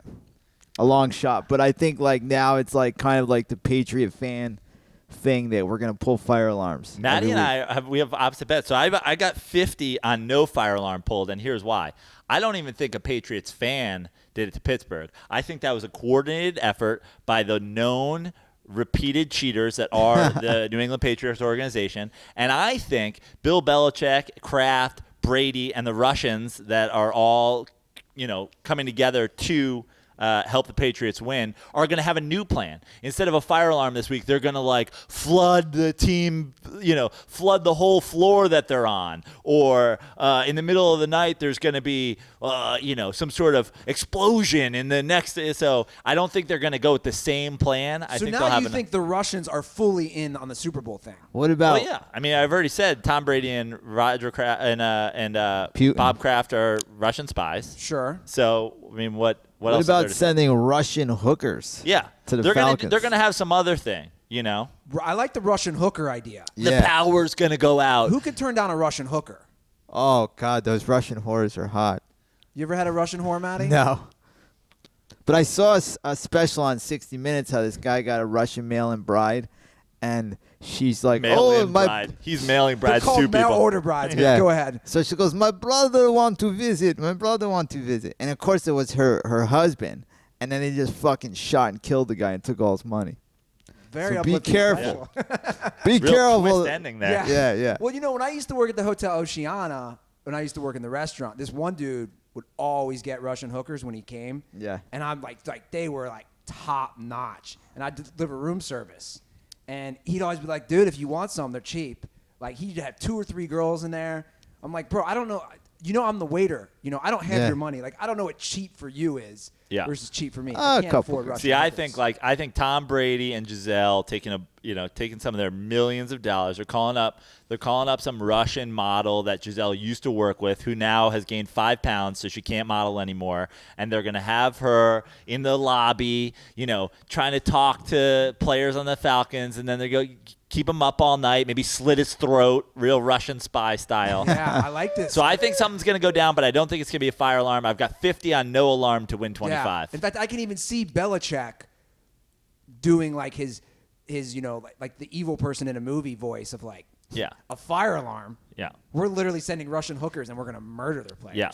A long shot, but I think like now it's like kind of like the Patriot fan thing that we're gonna pull fire alarms. Matty and I have opposite bets. So I got 50 on no fire alarm pulled, and here's why. I don't even think a Patriots fan did it to Pittsburgh. I think that was a coordinated effort by the known repeated cheaters that are the New England Patriots organization, and I think Bill Belichick, Kraft, Brady, and the Russians that are all coming together to help the Patriots win are going to have a new plan. Instead of a fire alarm this week, they're going to like flood the team, flood the whole floor that they're on. Or in the middle of the night, there's going to be, some sort of explosion in the next. So I don't think they're going to go with the same plan. I so think now they'll have you think the Russians are fully in on the Super Bowl thing? What about? Well, yeah. I mean, I've already said Tom Brady and Roger and Bob Kraft are Russian spies. Sure. So I mean, what What else about sending Russian hookers? Yeah, to the Falcons? They're gonna have some other thing. You know, I like the Russian hooker idea. the power's gonna go out. Who could turn down a Russian hooker? Oh God, those Russian whores are hot. You ever had a Russian whore, Matty? No. But I saw a special on 60 Minutes how this guy got a Russian mail-in bride, and she's like, Mail-in my bride. He's mailing They're brides called to mail people. order brides. Yeah. Go ahead. So she goes, my brother want to visit. My brother want to visit. And of course it was her husband. And then they just fucking shot and killed the guy and took all his money. Very So be uplifting careful. special. Be Real careful. twist ending there. Yeah. Well, you know, when I used to work at the Hotel Oceana, when I used to work in the restaurant, this one dude would always get Russian hookers when he came. Yeah. And I'm like they were like top notch. And I'd deliver room service. And he'd always be like, dude, if you want some, they're cheap. Like, he'd have 2 or 3 girls in there. I'm like, bro, I don't know. You know, I'm the waiter. You know, I don't have your money. Like, I don't know what cheap for you is versus cheap for me. I A can't couple. afford Russian See, I hookers. think Tom Brady and Giselle taking some of their millions of dollars. They're calling up some Russian model that Giselle used to work with, who now has gained 5 pounds, so she can't model anymore. And they're gonna have her in the lobby, you know, trying to talk to players on the Falcons, and then they go keep him up all night, maybe slit his throat, real Russian spy style. Yeah, I like this. So I think something's going to go down, but I don't think it's going to be a fire alarm. I've got 50 on no alarm to win 25. Yeah. In fact, I can even see Belichick doing like his you know, like the evil person in a movie voice of like a fire alarm. Yeah. We're literally sending Russian hookers and we're going to murder their players. Yeah.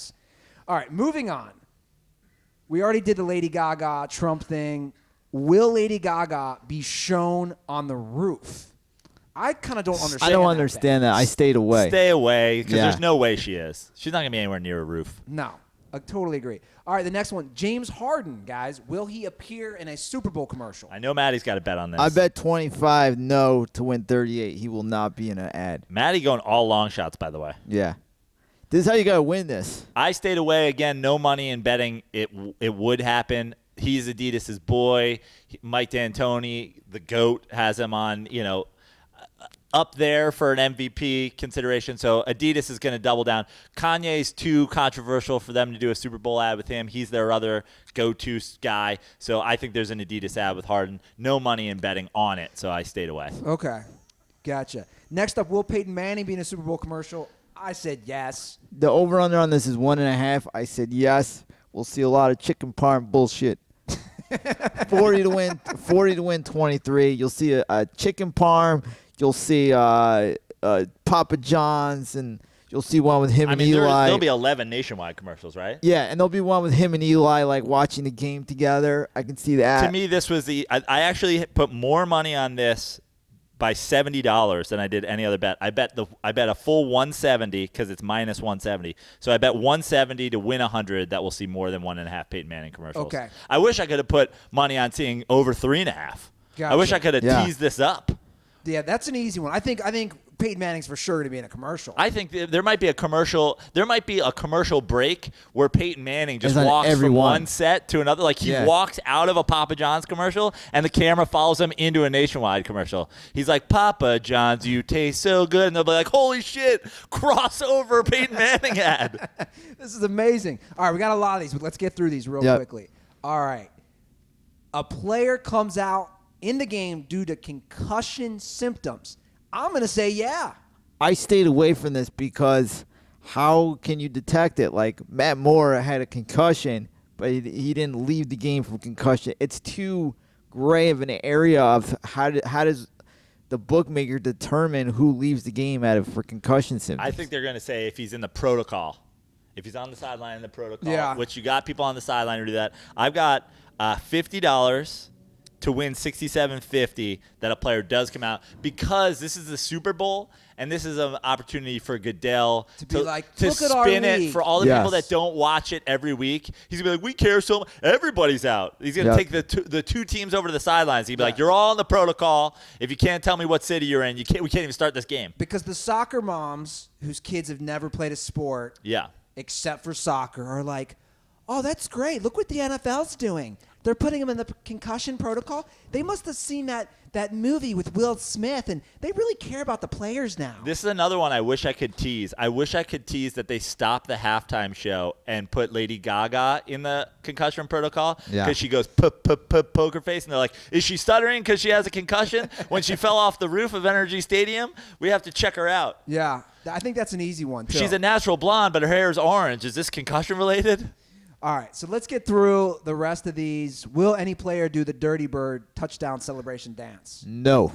All right, moving on. We already did the Lady Gaga Trump thing. Will Lady Gaga be shown on the roof? I kind of don't understand. I don't understand that. I stayed away. Stay away, because Yeah. there's no way she is. She's not going to be anywhere near a roof. No, I totally agree. All right, the next one. James Harden, guys. Will he appear in a Super Bowl commercial? I know Maddie's got a bet on this. I bet 25 no to win 38. He will not be in an ad. Maddie going all long shots, by the way. Yeah. This is how you got to win this. I stayed away. Again, no money in betting it would happen. He's Adidas' boy. Mike D'Antoni, the GOAT, has him on, you know, up there for an MVP consideration. So Adidas is going to double down. Kanye's too controversial for them to do a Super Bowl ad with him. He's their other go-to guy. So I think there's an Adidas ad with Harden. No money in betting on it, so I stayed away. Okay, gotcha. Next up, will Peyton Manning be in a Super Bowl commercial? I said yes. The over-under on this is 1.5. I said yes. We'll see a lot of chicken parm bullshit. 40 to win 23. You'll see a chicken parm. You'll see Papa John's, and you'll see one with him and Eli. There'll be 11 nationwide commercials, right? Yeah, and there'll be one with him and Eli, like watching the game together. I can see that. To me, this was I actually put more money on this by $70 than I did any other bet. I bet a full 170 because it's minus 170. So I bet 170 to win 100 that we'll see more than 1.5 Peyton Manning commercials. Okay. I wish I could have put money on seeing over 3.5. I wish Gotcha. I could have teased this up. Yeah, that's an easy one. I think Peyton Manning's for sure going to be in a commercial. I think there might be a commercial. There might be a commercial break where Peyton Manning just It's on walks every from one. one set to another. Like he walks out of a Papa John's commercial, and the camera follows him into a nationwide commercial. He's like, "Papa John's, you taste so good," and they'll be like, "Holy shit, crossover Peyton Manning ad." This is amazing. All right, we got a lot of these, but let's get through these real quickly. All right. A player comes out in the game due to concussion symptoms. I'm going to say yeah. I stayed away from this because how can you detect it? Like Matt Moore had a concussion, but he didn't leave the game from concussion. It's too gray of an area of how does the bookmaker determine who leaves the game for concussion symptoms? I think they're going to say if he's in the protocol, if he's on the sideline in the protocol, Yeah. which you got people on the sideline who do that. I've got $50 to win $67.50 that a player does come out because this is the Super Bowl and this is an opportunity for Goodell To be like, to "Look at our spin it league." for all the people Yes. that don't watch it every week. He's gonna be like, "We care so much. Everybody's out." He's gonna take the two teams over to the sidelines. He'd be like, "You're all in the protocol. If you can't tell me what city you're in, we can't even start this game." Because the soccer moms whose kids have never played a sport Yeah. except for soccer are like, "Oh, that's great. Look what the NFL's doing." They're putting him in the concussion protocol. They must have seen that movie with Will Smith, and they really care about the players now. This is another one I wish I could tease. I wish I could tease that they stop the halftime show and put Lady Gaga in the concussion protocol because she goes poker face, and they're like, is she stuttering because she has a concussion when she fell off the roof of Energy Stadium? We have to check her out. Yeah, I think that's an easy one, too. She's a natural blonde, but her hair is orange. Is this concussion related? All right, so let's get through the rest of these. Will any player do the Dirty Bird touchdown celebration dance? No.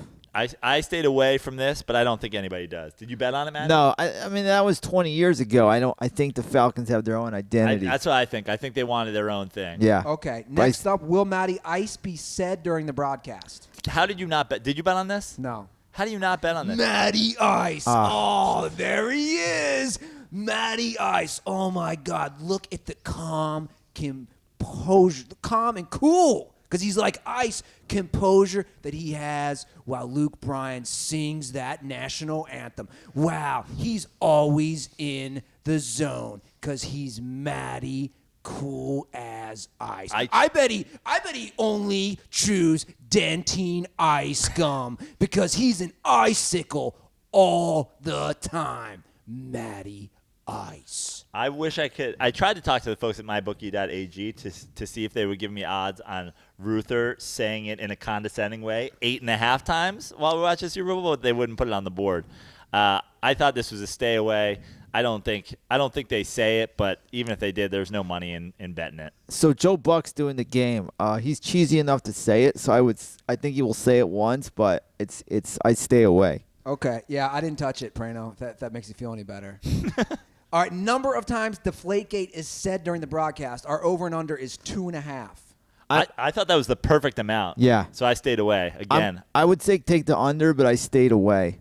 I stayed away from this, but I don't think anybody does. Did you bet on it, Matt? No, I mean that was 20 years ago. I think the Falcons have their own identity. That's what I think. I think they wanted their own thing. Yeah. Okay, next up, will Matty Ice be said during the broadcast? How did you not bet? Did you bet on this? No. How do you not bet on this? Matty Ice. Oh, there he is. Matty Ice. Oh, my God. Look at the calm composure. Calm and cool. Because he's like ice composure that he has while Luke Bryan sings that national anthem. Wow. He's always in the zone because he's Matty cool as ice. I bet he only chews Dentine ice gum because he's an icicle all the time. Matty Ice. I wish I could. I tried to talk to the folks at mybookie.ag to see if they would give me odds on Ruther saying it in a condescending way 8.5 times while we watch the Super Bowl, but they wouldn't put it on the board. I thought this was a stay away. I don't think they say it, but even if they did, there's no money in betting it. So Joe Buck's doing the game. He's cheesy enough to say it, so I think he will say it once, but I stay away. Okay, yeah, I didn't touch it, Praino. If that makes you feel any better. All right, number of times Deflategate is said during the broadcast. Our over and under is 2.5. I thought that was the perfect amount. Yeah. So I stayed away again. I would say take the under, but I stayed away.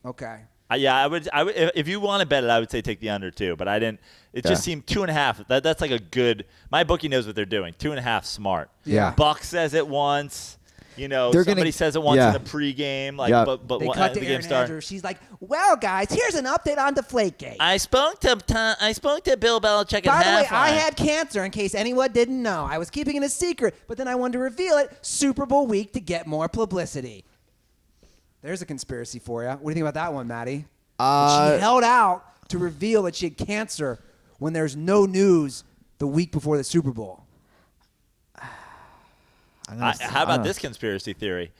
Okay. I would. If you want to bet it, I would say take the under too. But I didn't. It just seemed 2.5. That's like a good. My bookie knows what they're doing. 2.5 smart. Yeah. Buck says it once. You know, somebody says it once in the pregame, but they when cut the to game Erin starts. Andrews. She's like, "Well, guys, here's an update on Deflategate. I spoke to Bill Belichick. By the way, I had cancer. In case anyone didn't know, I was keeping it a secret, but then I wanted to reveal it Super Bowl week to get more publicity." There's a conspiracy for you. What do you think about that one, Maddie? She held out to reveal that she had cancer when there's no news the week before the Super Bowl. How about this conspiracy theory?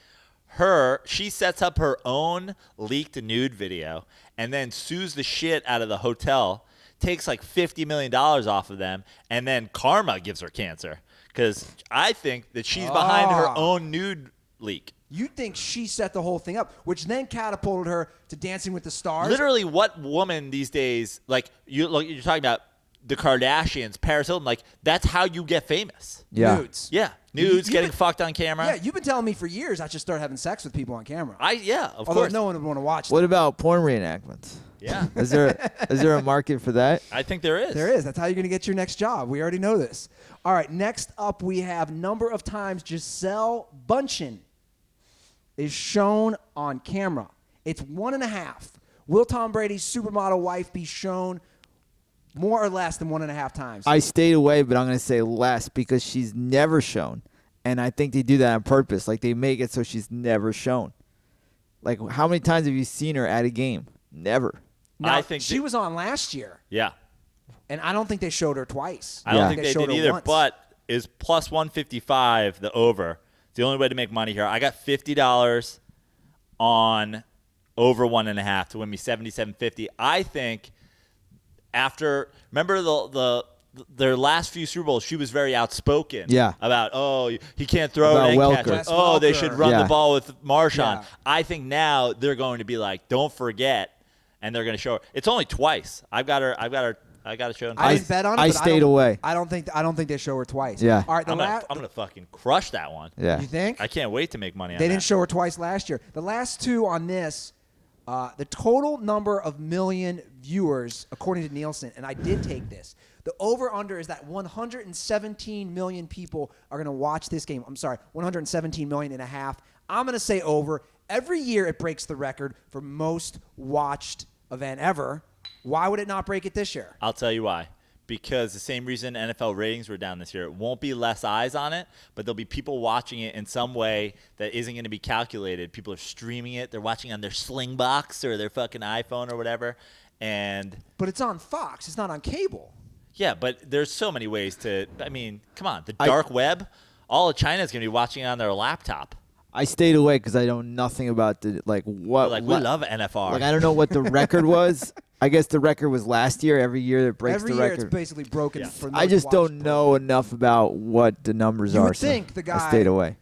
She sets up her own leaked nude video and then sues the shit out of the hotel, takes like $50 million off of them, and then karma gives her cancer. Because I think that she's behind her own nude leak. You think she set the whole thing up, which then catapulted her to Dancing with the Stars? Literally, what woman these days, you're talking about the Kardashians, Paris Hilton, that's how you get famous. Yeah. Nudes. Yeah. Nudes, getting fucked on camera. Yeah, you've been telling me for years I should start having sex with people on camera. Of Although course. no one would want to watch What them. about porn reenactments? Yeah. Is there a market for that? I think there is. There is. That's how you're going to get your next job. We already know this. All right, next up we have number of times Gisele Bundchen is shown on camera. It's 1.5. Will Tom Brady's supermodel wife be shown more or less than 1.5 times? I stayed away, but I'm going to say less because she's never shown. And I think they do that on purpose. They make it so she's never shown. How many times have you seen her at a game? Never. Now, I think she was on last year, Yeah. and I don't think they showed her twice. I don't Yeah. think they showed did her either, once. but is plus 155 the over. It's the only way to make money here. I got $50 on over 1.5 to win me $77.50. I think remember their last few Super Bowls, she was very outspoken. Yeah. About he can't throw About it and Welker. catch it. Wes They Welker. should run Yeah. the ball with Marshawn. Yeah. I think now they're going to be like, don't forget, and they're going to show her. It's only twice. I got her shown. I didn't bet on it. I but stayed don't- away. I don't think they show her twice. Yeah. All right. I'm gonna fucking crush that one. Yeah. You think? I can't wait to make money on They that. didn't show her twice last year. The last two on this, the total number of million viewers, according to Nielsen, and I did take this. The over-under is that 117 million people are going to watch this game. I'm sorry, 117 million and a half. I'm going to say over. Every year it breaks the record for most watched event ever. Why would it not break it this year? I'll tell you why. because the same reason NFL ratings were down this year. It won't be less eyes on it, but there'll be people watching it in some way that isn't going to be calculated. People are streaming it. They're watching on their Slingbox or their fucking iPhone or whatever. But it's on Fox. It's not on cable. Yeah, but there's so many ways to – I mean, come on. The dark web, all of China is going to be watching it on their laptop. I stayed away because I know nothing about the what. We love NFR. Like I don't know what the record was. I guess the record was last year. Every year it breaks the record. Every year it's basically broken. Yeah. For I just don't know enough about what the numbers You are. would think the I guy stayed away.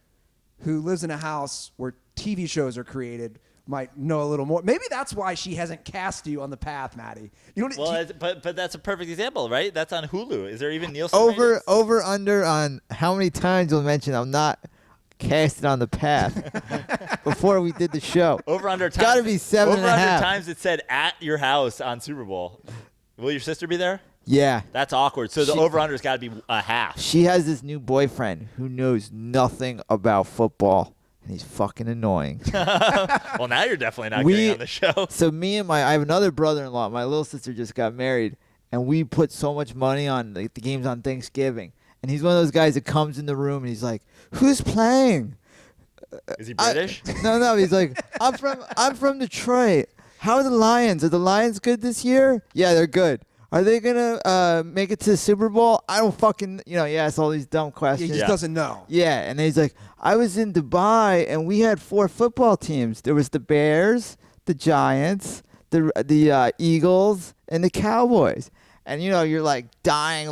who lives in a house where TV shows are created might know a little more. Maybe that's why she hasn't cast you on the path, Matty. You don't. Well, but that's a perfect example, right? That's on Hulu. Is there even Nielsen Over under on how many times you'll mention I'm not casted on the path before we did the show. Over under times. Gotta be 7.5. Over under times it said at your house on Super Bowl. Will your sister be there? Yeah. That's awkward. So the over under's got to be a half. She has this new boyfriend who knows nothing about football, and he's fucking annoying. Well, now you're definitely not getting on the show. So I have another brother-in-law. My little sister just got married, and we put so much money on the games on Thanksgiving. And he's one of those guys that comes in the room and he's like, "Who's playing?" Is he British? No. He's like, I'm from Detroit. How are the Lions? Are the Lions good this year? Yeah, they're good. Are they gonna make it to the Super Bowl? I don't fucking he asks all these dumb questions. He just doesn't know. Yeah, and then he's like, I was in Dubai and we had 4 football teams. There was the Bears, the Giants, the Eagles, and the Cowboys. And you're like dying,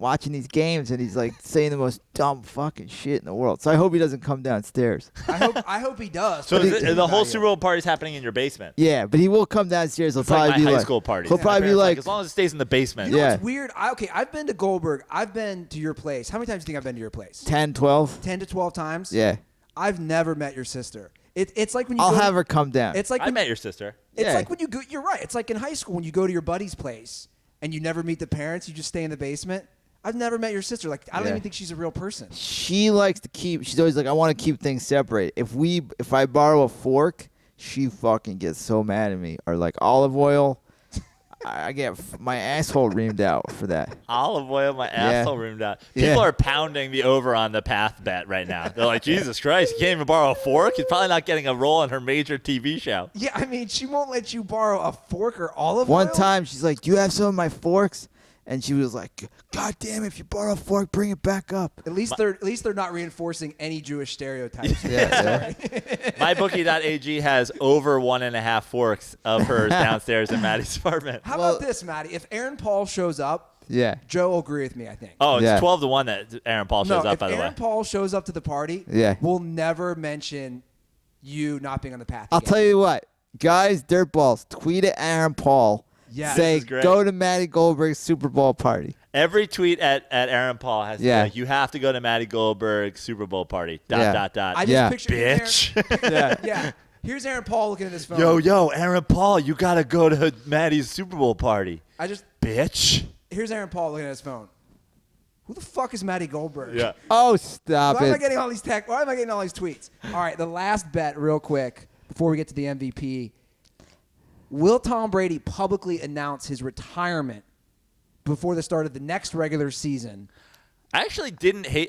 watching these games, and he's like saying the most dumb fucking shit in the world. So I hope he doesn't come downstairs. I hope he does. So the whole Super Bowl party's happening in your basement. Yeah, but he will come downstairs. He'll It's probably like my be high school party. He'll probably be like, as long as it stays in the basement. You know Yeah. what's weird? I've been to Goldberg. I've been to your place. How many times do you think I've been to your place? 10, 12. 10 to 12 times? Yeah. I've never met your sister. It's like when you I'll go have her come down. It's like I when, met your sister. It's Yeah. like when you go. You're right. It's like in high school when you go to your buddy's place and you never meet the parents. You just stay in the basement. I've never met your sister. Like I don't Yeah. even think she's a real person. She likes to keep. She's always like, I want to keep things separate. If I borrow a fork, she fucking gets so mad at me. Or like olive oil, I get my asshole reamed out for that. Olive oil, my asshole roomed out. Yeah. People are pounding the over on the path bet right now. They're like, Jesus Christ, you can't even borrow a fork? He's probably not getting a role on her major TV show. Yeah, I mean, she won't let you borrow a fork or olive One oil. time, she's like, "Do you have some of my forks?" And she was like, "God damn, if you borrow a fork, bring it back up." At least they're not reinforcing any Jewish stereotypes. Yeah. MyBookie.ag has over 1.5 forks of hers downstairs in Maddie's apartment. How about this, Matty? If Aaron Paul shows up, Yeah. Joe will agree with me, I think. Oh, it's Yeah. 12-1 that Aaron Paul shows up, if by the Aaron way. Paul shows up to the party, Yeah. we'll never mention you not being on the path. I'll again. tell you what, guys, dirtballs, tweet at Aaron Paul. Yeah, Say, this is great. go to Matty Goldberg's Super Bowl party. Every tweet at Aaron Paul has to be Yeah. like, you have to go to Matty Goldberg's Super Bowl party. .. Yeah. I just Yeah. picture Bitch. Yeah. Here's Aaron Paul looking at his phone. Yo, Aaron Paul, you got to go to Matty's Super Bowl party. Bitch. Here's Aaron Paul looking at his phone. Who the fuck is Matty Goldberg? Yeah. Oh, stop Why am I it. getting all these Why am I getting all these tweets? All right, the last bet, real quick, before we get to the MVP. Will Tom Brady publicly announce his retirement before the start of the next regular season? I actually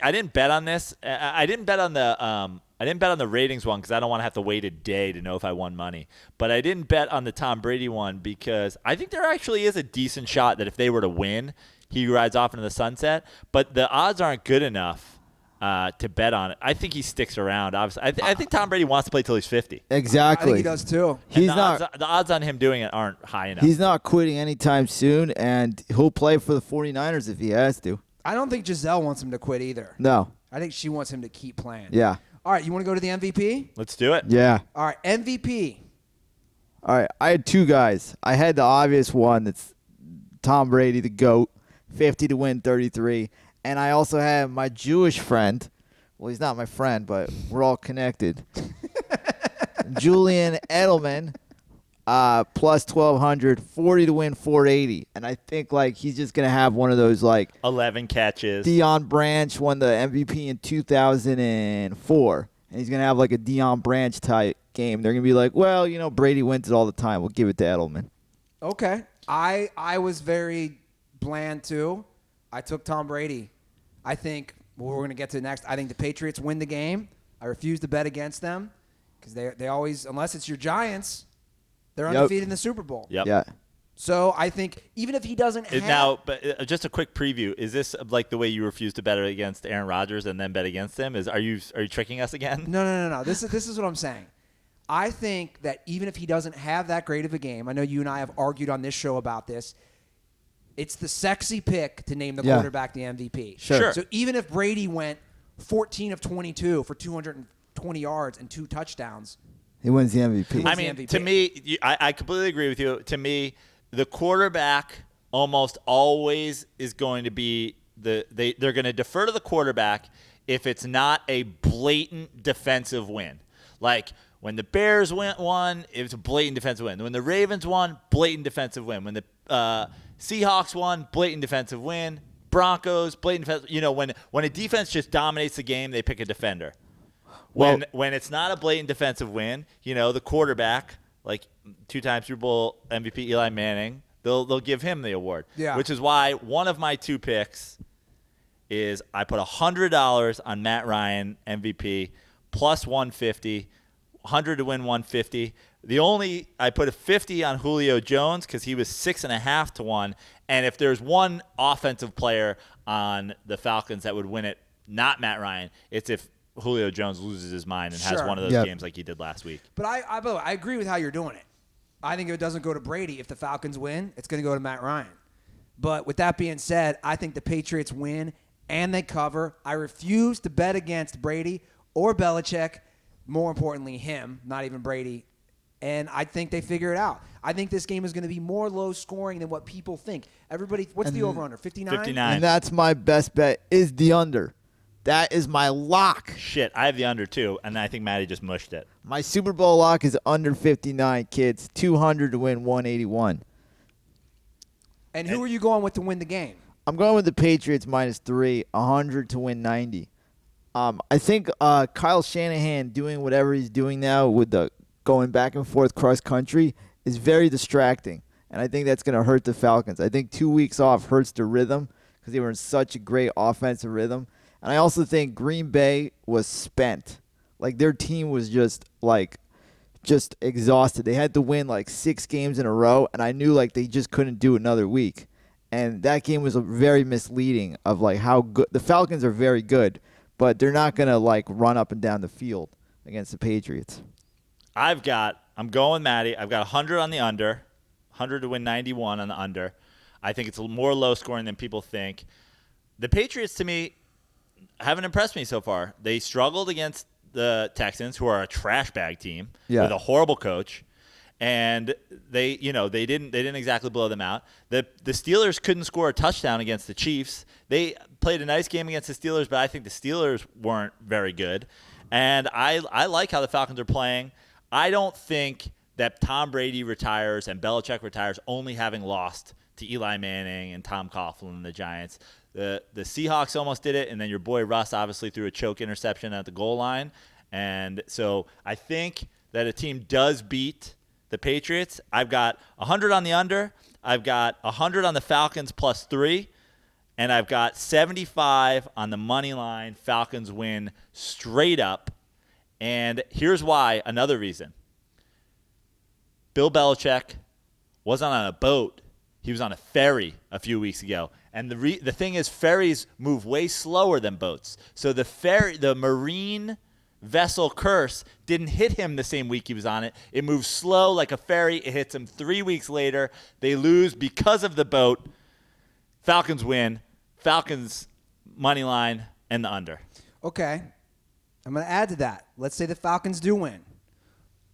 I didn't bet on this. I didn't bet on the ratings one because I don't want to have to wait a day to know if I won money. But I didn't bet on the Tom Brady one because I think there actually is a decent shot that if they were to win, he rides off into the sunset. But the odds aren't good enough to bet on it. I think he sticks around. Obviously, I think Tom Brady wants to play till he's 50. Exactly. I think he does too. And He's not. the odds on him doing it aren't high enough. He's not quitting anytime soon, and he'll play for the 49ers if he has to. I don't think Giselle wants him to quit either. No. I think she wants him to keep playing. Yeah. All right, you want to go to the MVP? Let's do it. Yeah. All right, MVP. All right. I had 2 guys. I had the obvious one. That's Tom Brady, the GOAT, 50 to win 33. And I also have my Jewish friend. Well, he's not my friend, but we're all connected. Julian Edelman, plus 1,200, 40 to win 480. And I think he's just going to have one of those 11 catches. Deion Branch won the MVP in 2004. And he's going to have a Deion Branch type game. They're going to be like, well, Brady wins it all the time. We'll give it to Edelman. Okay. I was very bland too. I took Tom Brady. I think we're going to get to next. I think the Patriots win the game. I refuse to bet against them because they always, unless it's your Giants, they're undefeated in the Super Bowl. Yep. Yeah. So I think even if he doesn't have Now, but just a quick preview. Is this like the way you refuse to bet against Aaron Rodgers and then bet against him? Are you tricking us again? No. This is what I'm saying. I think that even if he doesn't have that great of a game, I know you and I have argued on this show about this, it's the sexy pick to name the quarterback the MVP. Sure. So even if Brady went 14 of 22 for 220 yards and 2 touchdowns, He wins the MVP. I mean, to me, I completely agree with you. To me, the quarterback almost always is going to be they're going to defer to the quarterback if it's not a blatant defensive win. Like when the Bears won, it was a blatant defensive win. When the Ravens won, blatant defensive win. When the Seahawks won, blatant defensive win. Broncos, blatant defensive. You know, when a defense just dominates the game, they pick a defender. When it's not a blatant defensive win, you know, the quarterback, like 2-time Super Bowl MVP Eli Manning, they'll give him the award. Yeah. Which is why one of my 2 picks is I put $100 on Matt Ryan MVP plus 150, 100 to win 150. I put a 50 on Julio Jones because he was 6.5 to 1. And if there's one offensive player on the Falcons that would win it, not Matt Ryan, it's if Julio Jones loses his mind and has one of those games like he did last week. But I agree with how you're doing it. I think if it doesn't go to Brady, if the Falcons win, it's going to go to Matt Ryan. But with that being said, I think the Patriots win and they cover. I refuse to bet against Brady or Belichick. More importantly, him, not even Brady. And I think they figure it out. I think this game is going to be more low scoring than what people think. What's the over-under? 59? 59. And that's my best bet is the under. That is my lock. Shit, I have the under too, and I think Matty just mushed it. My Super Bowl lock is under 59, kids. 200 to win 181. And who are you going with to win the game? I'm going with the Patriots -3, 100 to win 90. I think Kyle Shanahan doing whatever he's doing now with the going back and forth cross country is very distracting, and I think that's going to hurt the Falcons. I think 2 weeks off hurts the rhythm because they were in such a great offensive rhythm. And I also think Green Bay was spent. Like, their team was just exhausted. They had to win, 6 games in a row, and I knew, they just couldn't do another week. And that game was very misleading of, how good – the Falcons are very good, but they're not going to, run up and down the field against the Patriots. I'm going with Matty. I've got 100 on the under, 100 to win 91 on the under. I think it's more low scoring than people think. The Patriots, to me – haven't impressed me so far. They struggled against the Texans, who are a trash bag team with a horrible coach, and they didn't exactly blow them out. The Steelers couldn't score a touchdown against the Chiefs. They played a nice game against the Steelers, but I think the Steelers weren't very good. And I like how the Falcons are playing. I don't think that Tom Brady retires and Belichick retires only having lost to Eli Manning and Tom Coughlin and the Giants. The Seahawks almost did it, and then your boy Russ obviously threw a choke interception at the goal line. And so I think that a team does beat the Patriots. I've got 100 on the under. I've got 100 on the Falcons +3. And I've got 75 on the money line. Falcons win straight up. And here's why, another reason. Bill Belichick wasn't on a boat. He was on a ferry a few weeks ago. And the thing is, ferries move way slower than boats. So the marine vessel curse didn't hit him the same week he was on it. It moves slow like a ferry. It hits him 3 weeks later. They lose because of the boat. Falcons win. Falcons money line and the under. Okay. I'm going to add to that. Let's say the Falcons do win.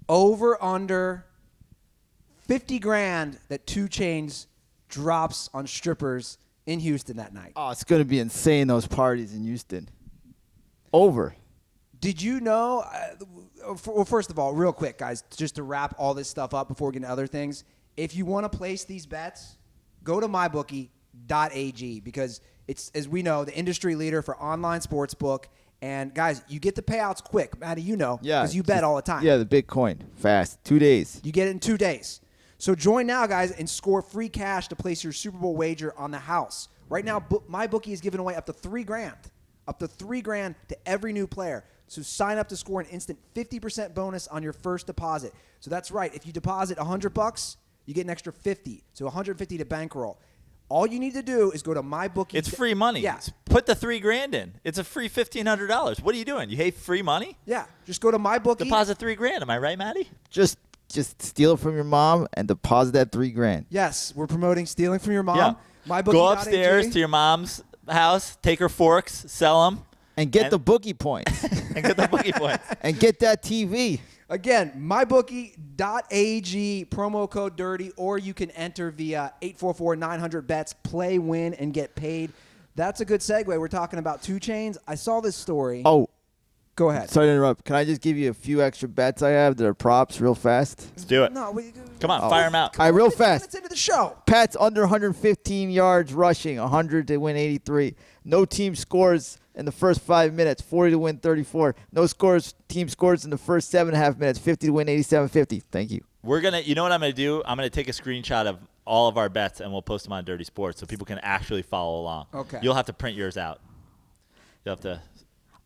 Over under 50 grand that 2 Chainz drops on strippers in Houston that night. Oh, it's going to be insane, those parties in Houston. Over. Did you know, well, first of all, real quick, guys, just to wrap all this stuff up before we get into other things, if you want to place these bets, go to mybookie.ag because it's, as we know, the industry leader for online sportsbook. And, guys, you get the payouts quick. Matty, you know, because you bet all the time. Yeah, the Bitcoin. Fast. 2 days. You get it in 2 days. So join now, guys, and score free cash to place your Super Bowl wager on the house. Right now, MyBookie is giving away up to $3,000. Up to $3,000 to every new player. So sign up to score an instant 50% bonus on your first deposit. So that's right. If you deposit $100, you get an extra 50. So $150 to bankroll. All you need to do is go to MyBookie. It's free money. Yeah. Put the $3,000 in. It's a free $1,500. What are you doing? You hate free money? Yeah. Just go to MyBookie. Deposit $3,000. Am I right, Matty? Just steal it from your mom and deposit that $3,000. Yes, we're promoting stealing from your mom. Yeah. MyBookie. Go upstairs to your mom's house, take her forks, sell them. And get the bookie points. And get the bookie points. And get that TV. Again, mybookie.ag, promo code DIRTY, or you can enter via 844-900-BETS, play, win, and get paid. That's a good segue. We're talking about 2 Chainz. I saw this story. Oh. Go ahead. Sorry to interrupt. Can I just give you a few extra bets I have that are props real fast? Let's do it. No, Come on, fire them out. All right, real fast. Minutes into the show. Pats under 115 yards rushing, 100 to win 83. No team scores in the first 5 minutes, 40 to win 34. No team scores in the first 7.5 minutes, 50 to win 87-50. Thank you. You know what I'm going to do? I'm going to take a screenshot of all of our bets, and we'll post them on Dirty Sports so people can actually follow along. Okay. You'll have to print yours out. You'll have to.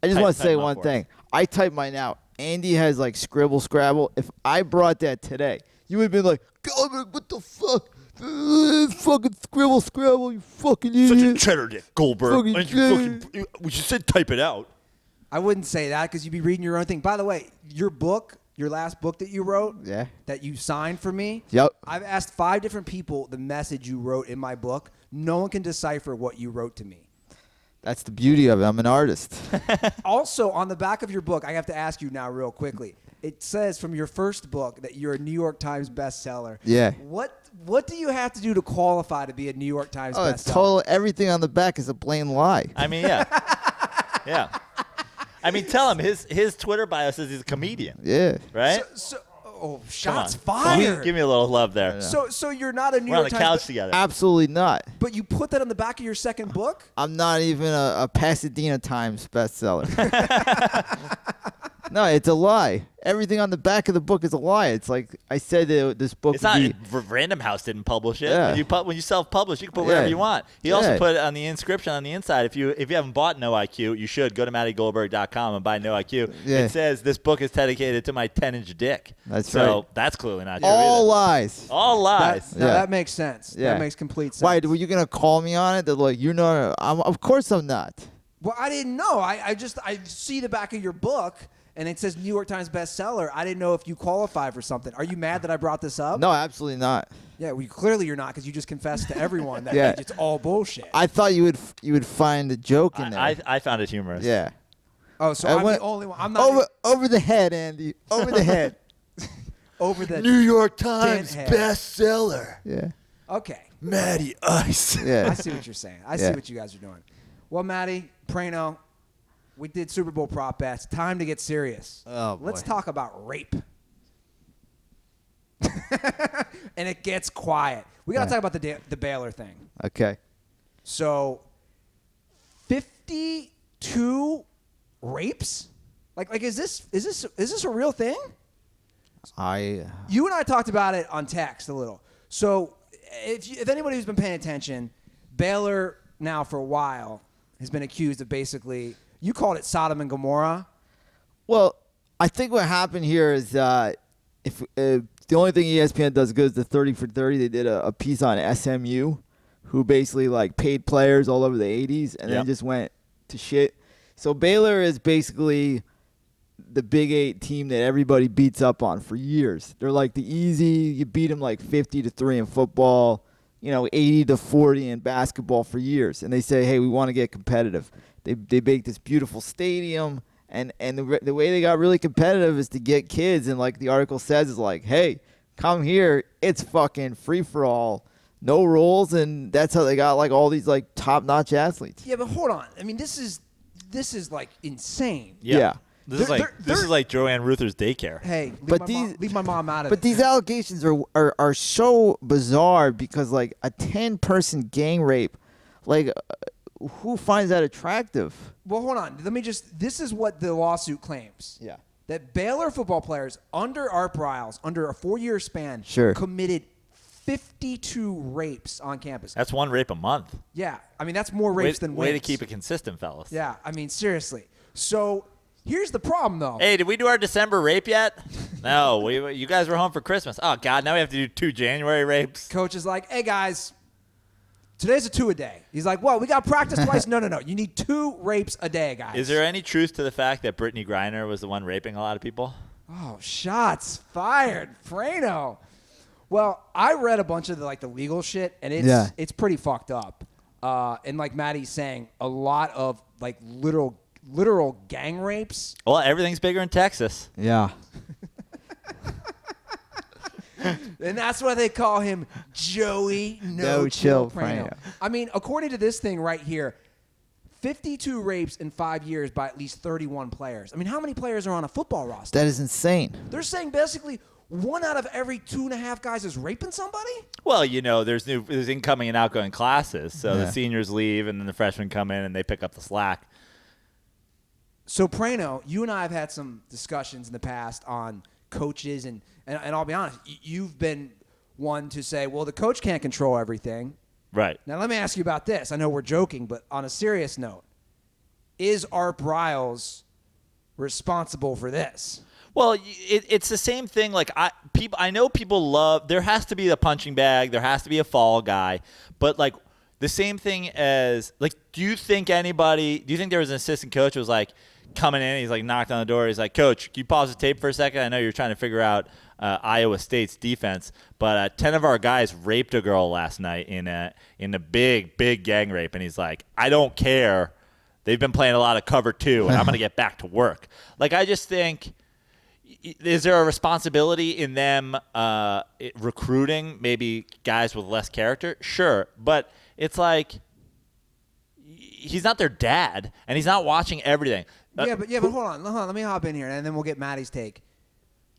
I just want to say type one for thing. us. I type mine out. Andy has like Scribble Scrabble. If I brought that today, you would have been like, God, what the fuck? Fucking Scribble Scrabble, you fucking idiot. Such a cheddar dick, Goldberg. Fucking We should said type it out. I wouldn't say that because you'd be reading your own thing. By the way, your last book that you wrote, Yeah. that you signed for me, Yep. I've asked 5 different people the message you wrote in my book. No one can decipher what you wrote to me. That's the beauty of it. I'm an artist. Also, on the back of your book, I have to ask you now real quickly. It says from your first book that you're a New York Times bestseller. Yeah. What do you have to do to qualify to be a New York Times Oh, bestseller? everything on the back is a plain lie. I mean, yeah. Yeah. I mean, tell him his Twitter bio says he's a comedian. Yeah. Right? Shots Come on. fired. Give me a little love there. Yeah. So you're not a New We're on York the Times couch together. Absolutely not. but you put that on the back of your second book? I'm not even a Pasadena Times bestseller. No, it's a lie. Everything on the back of the book is a lie. It's like I said this book It's would not be... Random House didn't publish it. Yeah. When you self-publish, you can put whatever Yeah. you want. He also Yeah. put on the inscription on the inside. If you haven't bought No IQ, you should go to MattyGoldberg.com and buy No IQ. Yeah. It says this book is dedicated to my 10-inch dick. That's so right. that's clearly not true. All either. lies. All lies. Now Yeah. that makes sense. Yeah. That makes complete sense. Why? Were you going to call me on it? That like, you're not... of course I'm not. Well, I didn't know. I see the back of your book, and it says New York Times bestseller. I didn't know if you qualify for something. Are you mad that I brought this up? No, absolutely not. Yeah, well, clearly you're not because you just confessed to everyone that Yeah. it's all bullshit. I thought you would find a joke in there. I found it humorous. Yeah. Oh, so I I'm went the only one. I'm not over the head, Andy. Over the head. over the York Times head. bestseller. Yeah. Okay. Matty Ice. I Yeah. see what you're saying. I see Yeah. what you guys are doing. Well, Matty, Praino, we did Super Bowl prop bets. Time to get serious. Oh, boy. Let's talk about rape. And it gets quiet. We got to Yeah. talk about the Baylor thing. Okay. So, 52 rapes? Like is this a real thing? You and I talked about it on text a little. So, if anybody who's been paying attention, Baylor now for a while has been accused of basically, you called it Sodom and Gomorrah. Well, I think what happened here is if the only thing ESPN does good is the 30 for 30. They did a piece on SMU, who basically like paid players all over the 80s and then just went to shit. So Baylor is basically the Big 8 team that everybody beats up on for years. They're like the easy, you beat them like 50-3 in football, 80-40 in basketball for years. And they say, hey, we want to get competitive. They make this beautiful stadium. And the way they got really competitive is to get kids, and like the article says, is like, hey, come here, it's fucking free for all, no rules, and that's how they got like all these like top notch athletes. Yeah, but hold on. I mean, this is like insane. Yeah. This is like Joanne Ruther's daycare. Hey, But leave my mom out of But it. these allegations are so bizarre because like a 10-person gang rape, like who finds that attractive? Well, hold on. This is what the lawsuit claims. Yeah. That Baylor football players under Art Briles, under a 4-year span, Sure. committed 52 rapes on campus. That's one rape a month. Yeah, I mean, that's more rapes than wins. Way to keep it consistent, fellas. Yeah, I mean, seriously. So here's the problem, though. Hey, did we do our December rape yet? No, you guys were home for Christmas. Oh, God, now we have to do 2 January rapes. Coach is like, hey, guys, today's a 2 a day. He's like, well, we got practice twice. No. You need 2 rapes a day, guys. Is there any truth to the fact that Brittany Griner was the one raping a lot of people? Oh, shots fired. Praino. Well, I read a bunch of the legal shit, and it's pretty fucked up. And like Matty's saying, a lot of literal gang rapes. Well, everything's bigger in Texas. Yeah. And that's why they call him Joey No Chill Praino. I mean, according to this thing right here, 52 rapes in 5 years by at least 31 players. I mean, how many players are on a football roster? That is insane. They're saying basically 1 out of every 2.5 guys is raping somebody? Well, there's incoming and outgoing classes. So the seniors leave, and then the freshmen come in, and they pick up the slack. So, Praino, you and I have had some discussions in the past on coaches, and I'll be honest, you've been one to say, well, the coach can't control everything. Right. Now, let me ask you about this. I know we're joking, but on a serious note, is Art Briles responsible for this? Well, it's the same thing. Like I know people love. There has to be the punching bag. There has to be a fall guy. But like the same thing as like, do you think there was an assistant coach who was like coming in? He's like knocked on the door. He's like, Coach, can you pause the tape for a second? I know you're trying to figure out Iowa State's defense, but 10 of our guys raped a girl last night in a big gang rape, and he's like, I don't care. They've been playing a lot of cover 2, and I'm going to get back to work. Like, I just think, is there a responsibility in them recruiting maybe guys with less character? Sure, but it's like he's not their dad, and he's not watching everything. But hold on. Let me hop in here, and then we'll get Matty's take.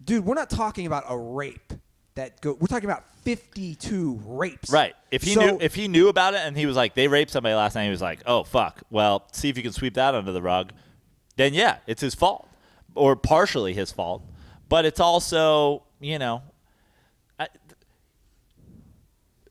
Dude, we're not talking about a rape. We're talking about 52 rapes. Right. If he knew about it and he was like, they raped somebody last night, he was like, oh, fuck. Well, see if you can sweep that under the rug. Then, yeah, it's his fault. Or partially his fault. But it's also,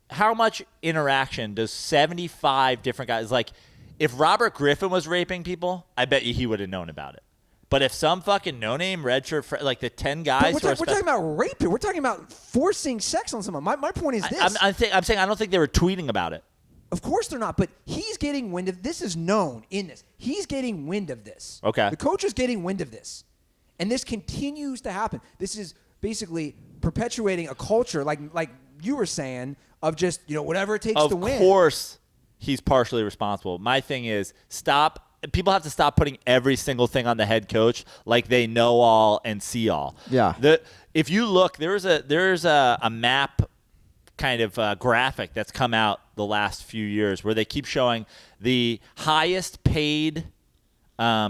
how much interaction does 75 different guys, like, if Robert Griffin was raping people, I bet you he would have known about it. But if some fucking no-name redshirt, like the 10 guys we're talking about raping. We're talking about forcing sex on someone. My point is this. I'm saying I don't think they were tweeting about it. Of course they're not, but he's getting wind of this. Is known in this. He's getting wind of this. Okay. The coach is getting wind of this. And this continues to happen. This is basically perpetuating a culture, like you were saying, of just, whatever it takes to win. Of course he's partially responsible. My thing is people have to stop putting every single thing on the head coach like they know all and see all. Yeah. If you look, there's a map kind of graphic that's come out the last few years where they keep showing the highest paid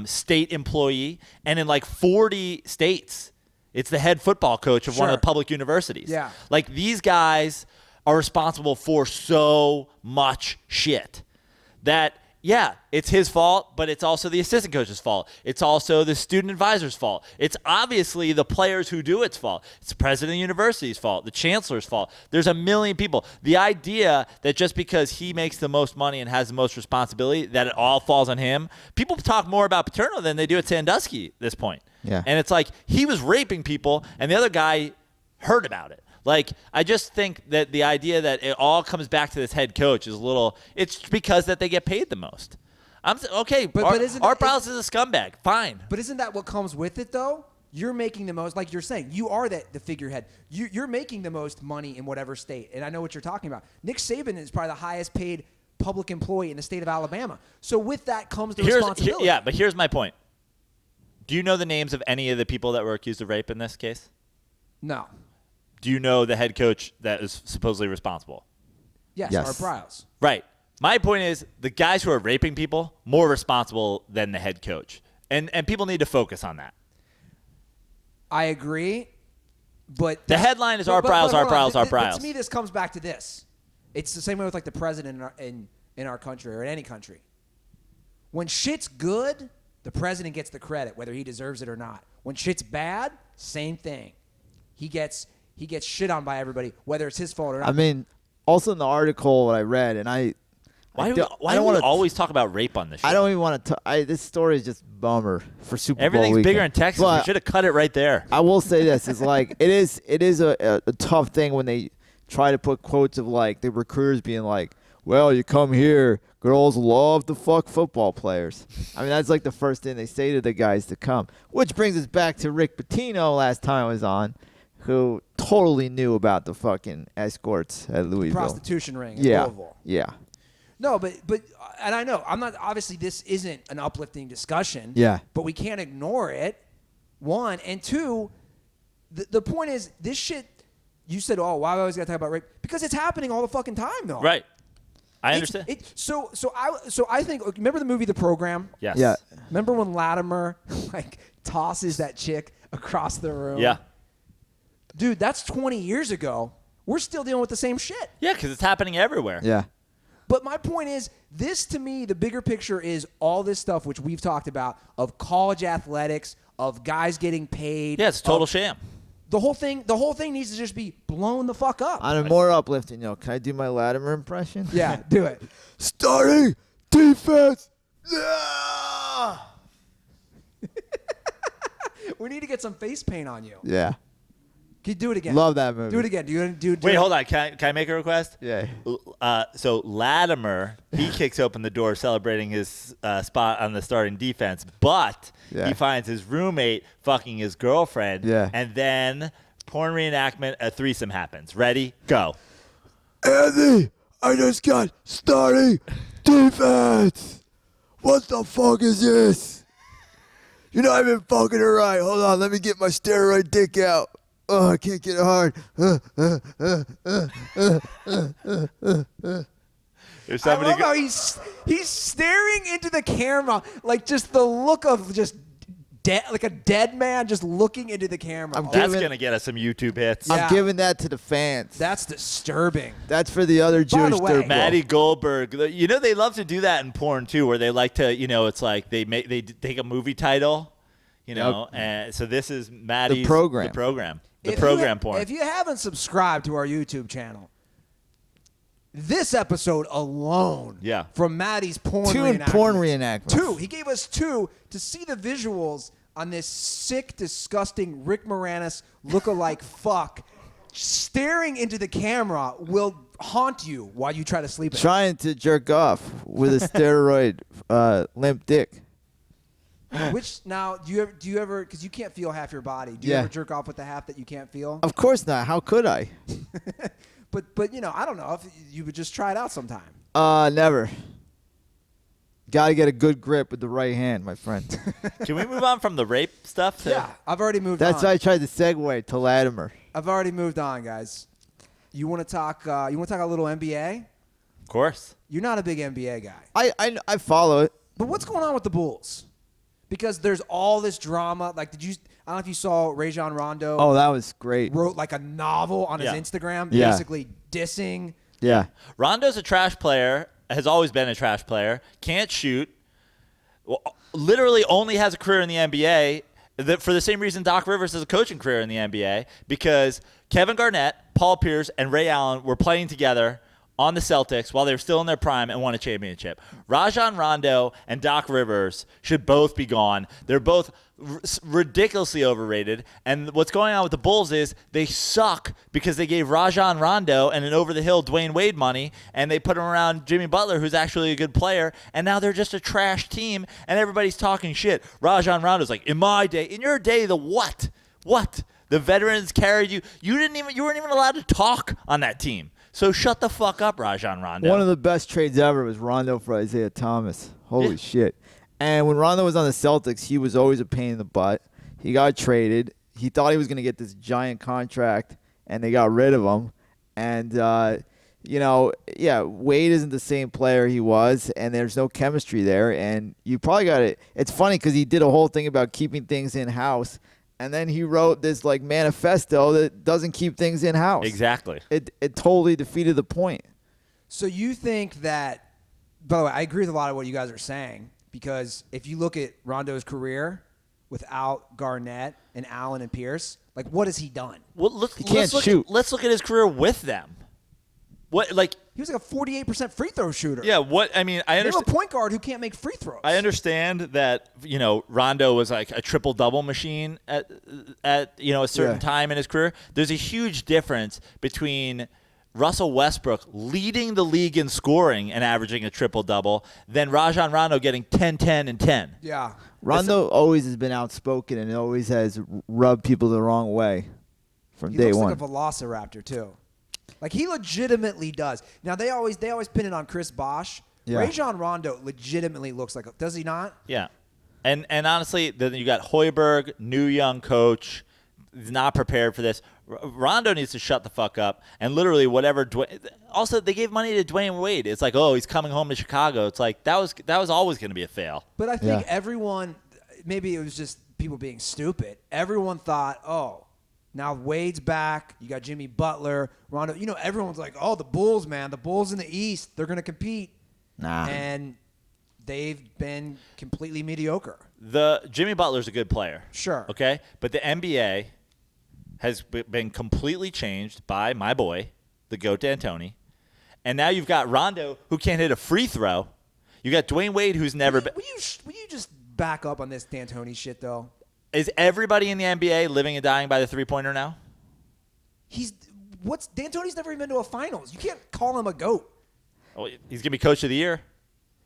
state employee, and in like 40 states, it's the head football coach of one of the public universities. Yeah. Like, these guys are responsible for so much shit that, yeah, it's his fault, but it's also the assistant coach's fault. It's also the student advisor's fault. It's obviously the players who do it's fault. It's the president of the university's fault, the chancellor's fault. There's a million people. The idea that just because he makes the most money and has the most responsibility, that it all falls on him. People talk more about Paterno than they do at Sandusky at this point. Yeah. And it's like he was raping people, and the other guy heard about it. Like, I just think that the idea that it all comes back to this head coach is it's because that they get paid the most. Okay, but Art Briles is a scumbag. Fine. But isn't that what comes with it, though? You're making the most, like you're saying, you are the figurehead. You're making the most money in whatever state, and I know what you're talking about. Nick Saban is probably the highest paid public employee in the state of Alabama. So with that comes the responsibility. Yeah, but here's my point. Do you know the names of any of the people that were accused of rape in this case? No. Do you know the head coach that is supposedly responsible? Yes. Art Briles. Right. My point is the guys who are raping people, more responsible than the head coach. And people need to focus on that. I agree, but the headline is Art Briles, Art Briles, Art Briles. To me, this comes back to this. It's the same way with like the president in our country or in any country. When shit's good, the president gets the credit, whether he deserves it or not. When shit's bad, same thing. He gets he gets shit on by everybody, whether it's his fault or not. I mean, also in the article what I read, and Why do we wanna always talk about rape on this show? I don't even want to. This story is just bummer for Super Bowl Everything's weekend. bigger in Texas. But We should have cut it right there. I will say this: it's like it is a tough thing when they try to put quotes of like the recruiters being like, "Well, you come here, girls love to fuck football players." I mean, that's like the first thing they say to the guys to come. Which brings us back to Rick Pitino last time I was on, who totally knew about the fucking escorts at Louisville. Prostitution ring in Yeah, Louisville. yeah. No, but and I know I'm not. Obviously, this isn't an uplifting discussion. Yeah. But we can't ignore it. One and two. The point is, this shit. You said, "Oh, why do I always got to talk about rape?" Because it's happening all the fucking time, though. Right. I understand. So I think. Remember the movie The Program? Yes. Yeah. Remember when Latimer like tosses that chick across the room? Yeah. Dude, that's 20 years ago. We're still dealing with the same shit. Yeah, because it's happening everywhere. Yeah. But my point is, this to me, the bigger picture is all this stuff which we've talked about of college athletics, of guys getting paid. Yeah, it's a total sham. The whole thing needs to just be blown the fuck up. On a more uplifting note, can I do my Latimer impression? Yeah, do it. Starting defense. Yeah. We need to get some face paint on you. Yeah. Can you do it again? Love that movie. Do it again. Do Wait, it. hold on. Can I make a request? Yeah. So Latimer, he kicks open the door celebrating his spot on the starting defense, but he finds his roommate fucking his girlfriend, and then porn reenactment, a threesome happens. Ready? Go. Andy, I just got starting defense. What the fuck is this? You're not even fucking it right. Hold on, let me get my steroid dick out. Oh, I can't get it hard. There's I somebody love how he's staring into the camera, like just the look of just dead, like a dead man just looking into the camera. That's going to get us some YouTube hits. Yeah. I'm giving that to the fans. That's disturbing. That's for the other Jewish the way, dirtball. Matty Goldberg. You know, they love to do that in porn, too, where they like to, it's like they take a movie title, and so this is Matty's program. The program. The If program porn. If you haven't subscribed to our YouTube channel, this episode alone from Matty's porn reenactments. Two. He gave us two to see the visuals on this sick, disgusting Rick Moranis lookalike fuck staring into the camera will haunt you while you try to sleep at night. Trying to jerk off with a steroid limp dick. Which now do you ever because you can't feel half your body? Do you ever jerk off with the half that you can't feel? Of course not. How could I? But I don't know if you would just try it out sometime. Never. Gotta get a good grip with the right hand, my friend. Can we move on from the rape stuff? Yeah, I've already moved on. That's why I tried to segue to Latimer. I've already moved on, guys. You want to talk? You want to talk a little NBA? Of course. You're not a big NBA guy. I follow it. But what's going on with the Bulls? Because there's all this drama. Like, I don't know if you saw Rajon Rando. Oh, that was great. Wrote like a novel on his Instagram, basically dissing. Yeah. Rondo's a trash player. Has always been a trash player. Can't shoot. Well, literally only has a career in the NBA. For the same reason Doc Rivers has a coaching career in the NBA, because Kevin Garnett, Paul Pierce, and Ray Allen were playing together on the Celtics while they were still in their prime and won a championship. Rajon Rondo and Doc Rivers should both be gone. They're both ridiculously overrated. And what's going on with the Bulls is they suck because they gave Rajon Rondo and an over-the-hill Dwayne Wade money, and they put him around Jimmy Butler, who's actually a good player, and now they're just a trash team, and everybody's talking shit. Rajon Rondo's like, in your day, the what? What? The veterans carried you. You weren't even allowed to talk on that team. So shut the fuck up, Rajon Rondo. One of the best trades ever was Rondo for Isaiah Thomas. Holy shit. And when Rondo was on the Celtics, he was always a pain in the butt. He got traded. He thought he was going to get this giant contract, and they got rid of him. And, Wade isn't the same player he was, and there's no chemistry there. And you probably got it. It's funny because he did a whole thing about keeping things in-house. And then he wrote this manifesto that doesn't keep things in house. Exactly. It totally defeated the point. So you think that? By the way, I agree with a lot of what you guys are saying, because if you look at Rondo's career without Garnett and Allen and Pierce, Like, what has he done? Well, can't shoot. Let's look at his career with them. What He was like a 48% free throw shooter. Yeah. What I mean, I They understand. have a point guard who can't make free throws. I understand that Rondo was like a triple double machine at a certain time in his career. There's a huge difference between Russell Westbrook leading the league in scoring and averaging a triple double than Rajon Rando getting 10, 10, and 10. Yeah. Rondo always has been outspoken and always has rubbed people the wrong way from He day looks one. like a velociraptor too. Like he legitimately does. Now they always pin it on Chris Bosh. Yeah. Rajon Rondo legitimately looks like does he not? Yeah. And honestly, then you got Hoiberg, new young coach, is not prepared for this. Rondo needs to shut the fuck up and literally whatever. Also, they gave money to Dwayne Wade. It's like, oh, he's coming home to Chicago. It's like that was always going to be a fail. But I think everyone, maybe it was just people being stupid. Everyone thought, oh, now Wade's back. You got Jimmy Butler, Rondo. Everyone's like, oh, the Bulls, man. The Bulls in the East, they're going to compete. Nah. And they've been completely mediocre. Jimmy Butler's a good player. Sure. Okay? But the NBA has been completely changed by my boy, the GOAT D'Antoni. And now you've got Rondo, who can't hit a free throw. You got Dwayne Wade, who's never been. Will you just back up on this D'Antoni shit, though? Is everybody in the NBA living and dying by the three-pointer now? D'Antoni's never even been to a finals. You can't call him a GOAT. Oh, he's going to be coach of the year.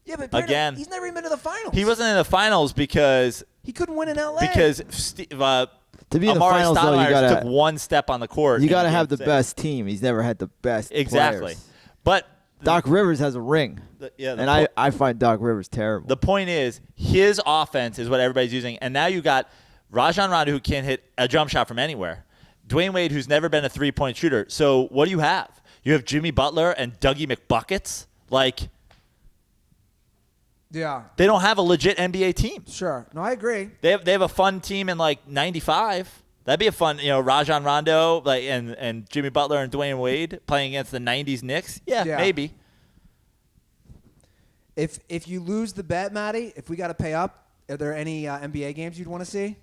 Yeah, but Again. he's never even been to the finals. He wasn't in the finals because He couldn't win in LA. To be in the Amari finals, though, you Stoudemire took gotta one step on the court. you in gotta Game have the 6. best team. He's never had the best Exactly. players. But Doc Rivers has a ring, and I find Doc Rivers terrible. the point is, his offense is what everybody's using. And now you got Rajon Rondo, who can't hit a jump shot from anywhere. Dwayne Wade, who's never been a three-point shooter. So what do you have? You have Jimmy Butler and Dougie McBuckets? Like, yeah, they don't have a legit NBA team. sure. No, I agree. They have a fun team in, like, 95. That'd be a fun, Rajon Rondo and Jimmy Butler and Dwayne Wade playing against the 90s Knicks. Yeah, Yeah. maybe. If you lose the bet, Matty, if we got to pay up, are there any NBA games you'd want to see?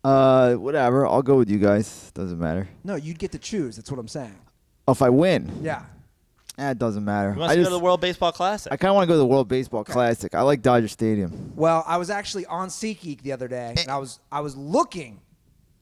Whatever. I'll go with you guys. Doesn't matter. No, you'd get to choose. That's what I'm saying. If I win, Yeah. it doesn't matter. Who wants to go to the World Baseball Classic? I kind of want to go to the World Baseball Classic. I like Dodger Stadium. Well, I was actually on SeatGeek the other day, and I was looking.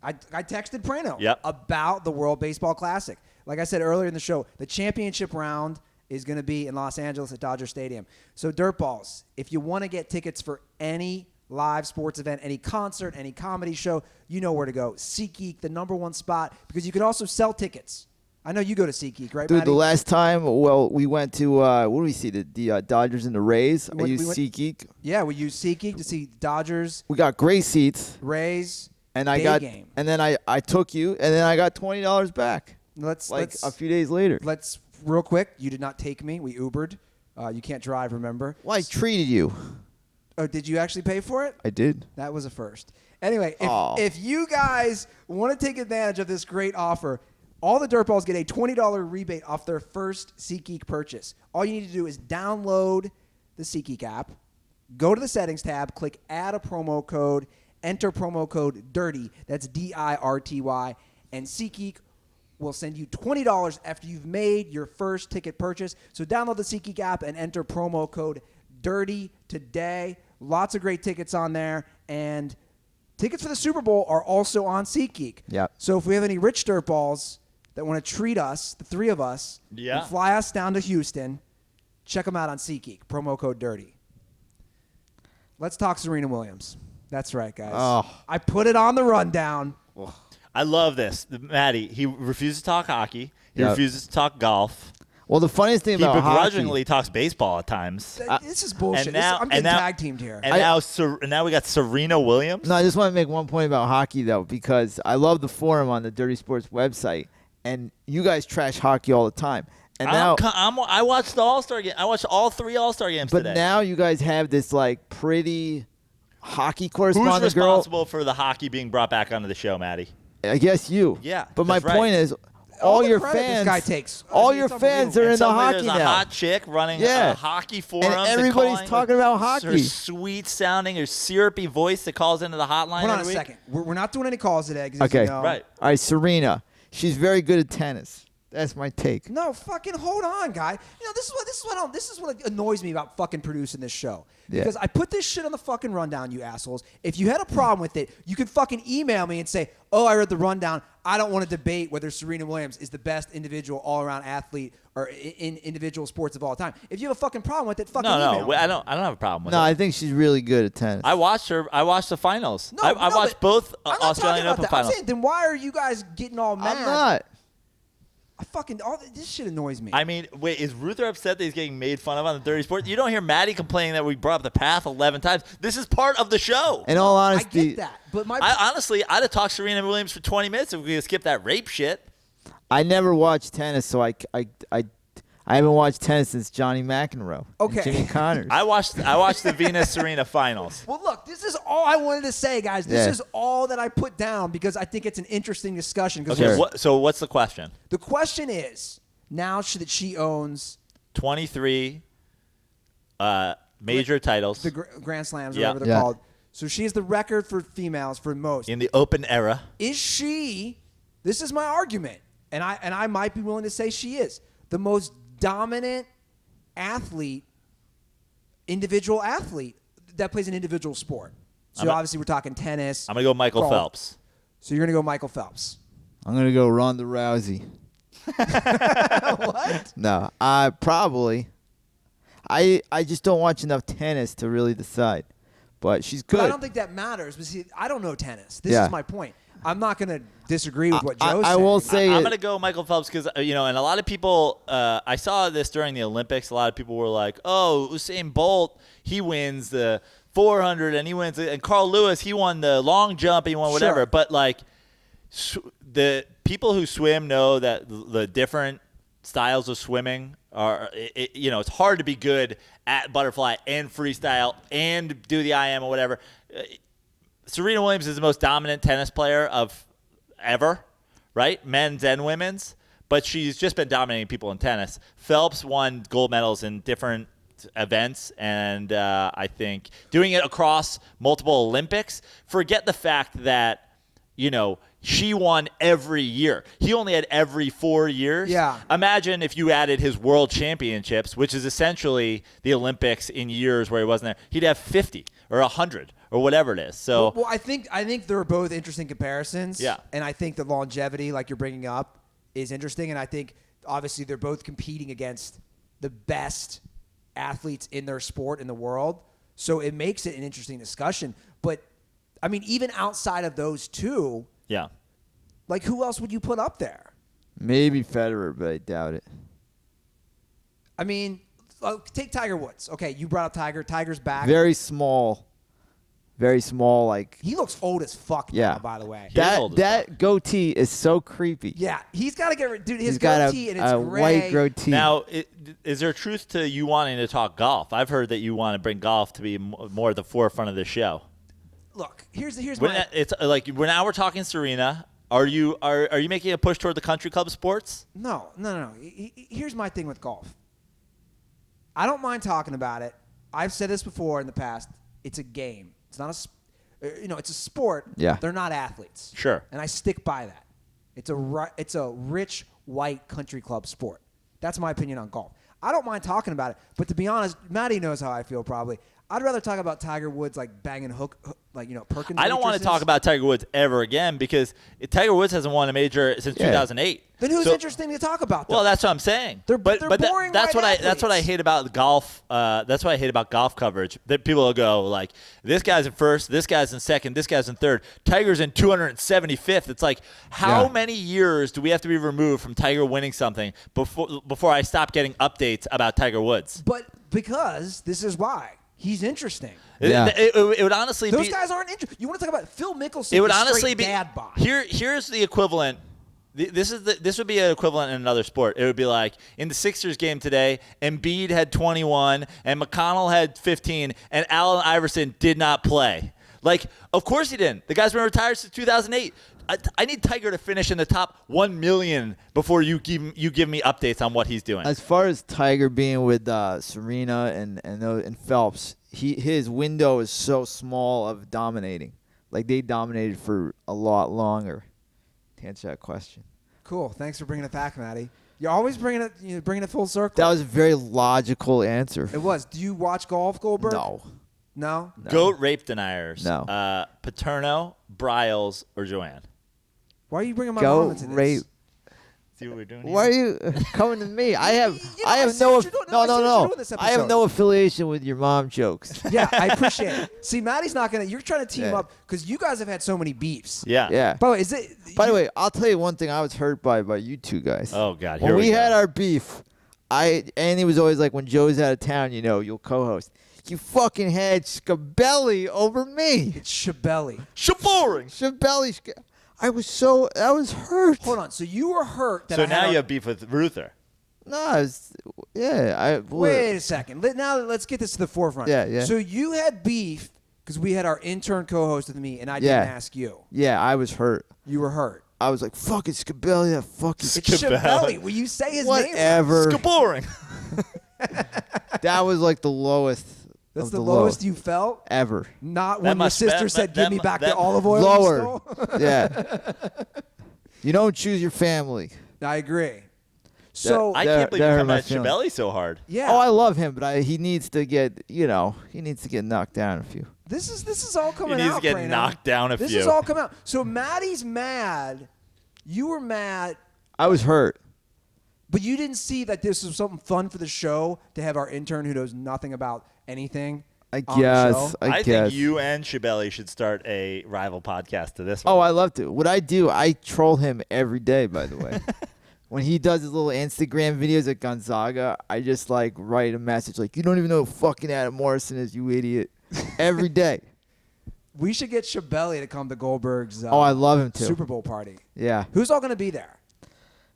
I texted Praino about the World Baseball Classic. Like I said earlier in the show, the championship round is going to be in Los Angeles at Dodger Stadium. So, Dirtballs, if you want to get tickets for any live sports event, any concert, any comedy show, you know where to go. SeatGeek, the #1 spot, because you can also sell tickets. I know you go to SeatGeek, right, Dude, Matty? the last time, we went to, what do we see, the Dodgers and the Rays. I used SeatGeek. Yeah, we used SeatGeek to see Dodgers, We got great seats. Rays, And game. And then I took you, and then I got $20 back. Let's a few days later. Let's real quick. You did not take me. We Ubered. You can't drive, remember? Well, I treated you. Oh, did you actually pay for it? I did. That was a first. Anyway, if you guys want to take advantage of this great offer, all the Dirtballs get a $20 rebate off their first SeatGeek purchase. All you need to do is download the SeatGeek app, go to the settings tab, click add a promo code, enter promo code DIRTY. That's DIRTY. And SeatGeek will send you $20 after you've made your first ticket purchase. So download the SeatGeek app and enter promo code DIRTY today. Lots of great tickets on there. And tickets for the Super Bowl are also on SeatGeek. Yep. So if we have any rich Dirtballs that want to treat us, the three of us, and fly us down to Houston, check them out on SeatGeek. Promo code DIRTY. Let's talk Serena Williams. That's right, guys. Oh. I put it on the rundown. I love this. Matty, he refuses to talk hockey. He Yep. refuses to talk golf. Well, the funniest thing He about begrudgingly hockey, talks baseball at times. This is bullshit. And now- I'm getting and now- tag teamed here. And now we got Serena Williams. No, I just want to make one point about hockey, though, because I love the forum on the Dirty Sports website, and you guys trash hockey all the time. And now, I watched the All-Star game. I watched all 3 All-Star games but today. now you guys have this, like, pretty hockey Who's correspondent girl. responsible for the hockey being brought back onto the show, Matty? I guess you. Yeah, But my that's right. point is, all the your credit fans, this guy takes. I all mean, your it's fans are unbelievable. in And the suddenly hockey there's a now. hot chick running Yeah. hockey forums. And everybody's calling talking about her hockey. sweet sounding or syrupy voice that calls into the hotline. Hold on a every week. second. We're not doing any calls today. 'Cause Okay. As you know, Right. All right, Serena. She's very good at tennis. That's my take. No, fucking hold on, guy. You know, this is what annoys me about fucking producing this show. Yeah. Because I put this shit on the fucking rundown, you assholes. If you had a problem with it, you could fucking email me and say, "Oh, I read the rundown. I don't want to debate whether Serena Williams is the best individual all-around athlete or in individual sports of all time." If you have a fucking problem with it, fucking email No, me. I don't have a problem with No, it. I think she's really good at tennis. I watched her. I watched the finals. No, I no, watched but both I'm not Australian talking about Open that. I'm finals. saying, then why are you guys getting all mad? I'm not. I fucking this shit annoys me. I mean, wait, is Ruther upset that he's getting made fun of on the Dirty Sport? You don't hear Matty complaining that we brought up the path 11 times. This is part of the show. In all I honesty, get that, but my Honestly, I'd have talked Serena Williams for 20 minutes if we could skip that rape shit. I never watched tennis, so I haven't watched tennis since Johnny McEnroe. Okay. And Jimmy Connors. I watched the Venus Serena finals. Well, look, this is all I wanted to say, guys. This Yeah. is all that I put down because I think it's an interesting discussion. Because Okay, Sure. so what's the question? the question is, now that she owns 23 major titles the Grand Slams or Yeah. whatever they're Yeah. called, so she has the record for females for most. in the Open era. Is she? This is my argument, and I might be willing to say she is the most dominant athlete, individual athlete that plays an individual sport. So obviously we're talking tennis. I'm going to go Michael golf. Phelps. So you're gonna go Michael Phelps. I'm going to go Ronda Rousey. What? No, probably. I just don't watch enough tennis to really decide. But she's good. But I don't think that matters. But see, I don't know tennis. This Yeah. is my point. I'm not going to disagree with what Joe said. I will say I'm it- going to go Michael Phelps because, and a lot of people, I saw this during the Olympics. A lot of people were like, oh, Usain Bolt, he wins the 400 and he wins it. And Carl Lewis, he won the long jump, he won whatever. Sure. But, like, the people who swim know that the different styles of swimming are, it's hard to be good at butterfly and freestyle and do the IM or whatever. Serena Williams is the most dominant tennis player of ever, right? Men's and women's. But she's just been dominating people in tennis. Phelps won gold medals in different events, and I think doing it across multiple Olympics, forget the fact that, she won every year. He only had every 4 years. Yeah. Imagine if you added his world championships, which is essentially the Olympics in years where he wasn't there. He'd have 50 or 100 or whatever it is. So Well, I think they're both interesting comparisons. Yeah. And I think the longevity, like you're bringing up, is interesting. And I think obviously they're both competing against the best athletes in their sport in the world. So it makes it an interesting discussion. But I mean, even outside of those two, yeah. like who else would you put up there? maybe Federer, but I doubt it. I mean, take Tiger Woods. Okay, you brought up Tiger. Tiger's back. Very small, like He looks old as fuck Yeah. now, by the way. He is old as that goatee is so creepy. Yeah, he's got to get rid. Dude, his He's got goatee and it's a gray. white goatee. Now, is there truth to you wanting to talk golf? I've heard that you want to bring golf to be more at the forefront of the show. Look, here's We're now we're talking Serena. Are you making a push toward the country club sports? No. Here's my thing with golf. I don't mind talking about it. I've said this before in the past. It's a game. It's not it's a sport. Yeah. They're not athletes. Sure. And I stick by that. It's a rich white country club sport. That's my opinion on golf. I don't mind talking about it, but to be honest, Matty knows how I feel probably. I'd rather talk about Tiger Woods like banging Perkins. I don't want to waitresses. talk about Tiger Woods ever again because Tiger Woods hasn't won a major since 2008. Then who's So- interesting to talk about? Though? Well, that's what I'm saying. They're but boring that's white what I athletes. hate about golf. That's what I hate about golf coverage. That people will go like, this guy's in first, this guy's in second, this guy's in third. Tiger's in 275th. It's like, how Yeah. many years do we have to be removed from Tiger winning something before I stop getting updates about Tiger Woods? But because this is why he's interesting. Yeah. It would honestly Those be. guys aren't interesting. You want to talk about Phil Mickelson? It would is honestly straight be dad bod. Here's the equivalent. This would be an equivalent in another sport. It would be like in the Sixers game today, Embiid had 21 and McConnell had 15 and Allen Iverson did not play. Like, of course he didn't. The guy's been retired since 2008. I need Tiger to finish in the top 1 million before you give me updates on what he's doing. As far as Tiger being with Serena and Phelps, his window is so small of dominating. Like, they dominated for a lot longer. To answer that question. Cool. Thanks for bringing it back, Matty. You're always bringing it full circle. That was a very logical answer. It was. Do you watch golf, Goldberg? No. No? Goat rape deniers. No. Paterno, Briles, or Joanne. Why are you bringing my mom into this? Rape. See what we're doing here? Why are you coming to me? I have I see what you're doing. No, I see what you're doing this I have episode. no affiliation with your mom jokes. Yeah, I appreciate it. See, Matty's not going to – you're trying to team Yeah. up because you guys have had so many beefs. Yeah. Yeah. By the way, is it – By the way, I'll tell you one thing I was hurt by you two guys. Oh, God. When Here we go. had our beef, Andy was always like, when Joe's out of town, you'll co-host. You fucking had Scabelli over me. it's Shabelli. Shaboring. Scabelli. I was hurt. Hold on. So you were hurt that So I had now our- you have beef with Ruther. No, Wait a second. Now let's get this to the forefront. Yeah. So you had beef because we had our intern co-host with me, and I didn't ask you. Yeah, I was hurt. You were hurt. I was like, fucking Scabelli, that fucking It's Shabelli. Shabelli. Will you say his name? whatever. Shaboring. That was like the lowest. That's of the the lowest you felt? ever. Not That when your must- sister that- said, that- give me back that- the olive oil. Lower. You stole? Yeah. You don't choose your family. I agree. So, I That- can't believe that you hurt come my at feelings. Shabelli so hard. yeah. Oh, I love him, but he needs to get, he needs to get knocked down a few. This is all coming He needs out, to get Praino. knocked down a This few. is all coming out. So Matty's mad. You were mad, I was hurt. but you didn't see that this was something fun for the show to have our intern who knows nothing about anything I on the guess. show. I I guess. think you and Shabelli should start a rival podcast to this one. Oh, I love to. What I do, I troll him every day, by the way. When he does his little Instagram videos at Gonzaga, I just write a message like, you don't even know who fucking Adam Morrison is, you idiot. Every day. We should get Shabelli to come to Goldberg's Oh, I love him too. Super Bowl party. Yeah. Who's all going to be there?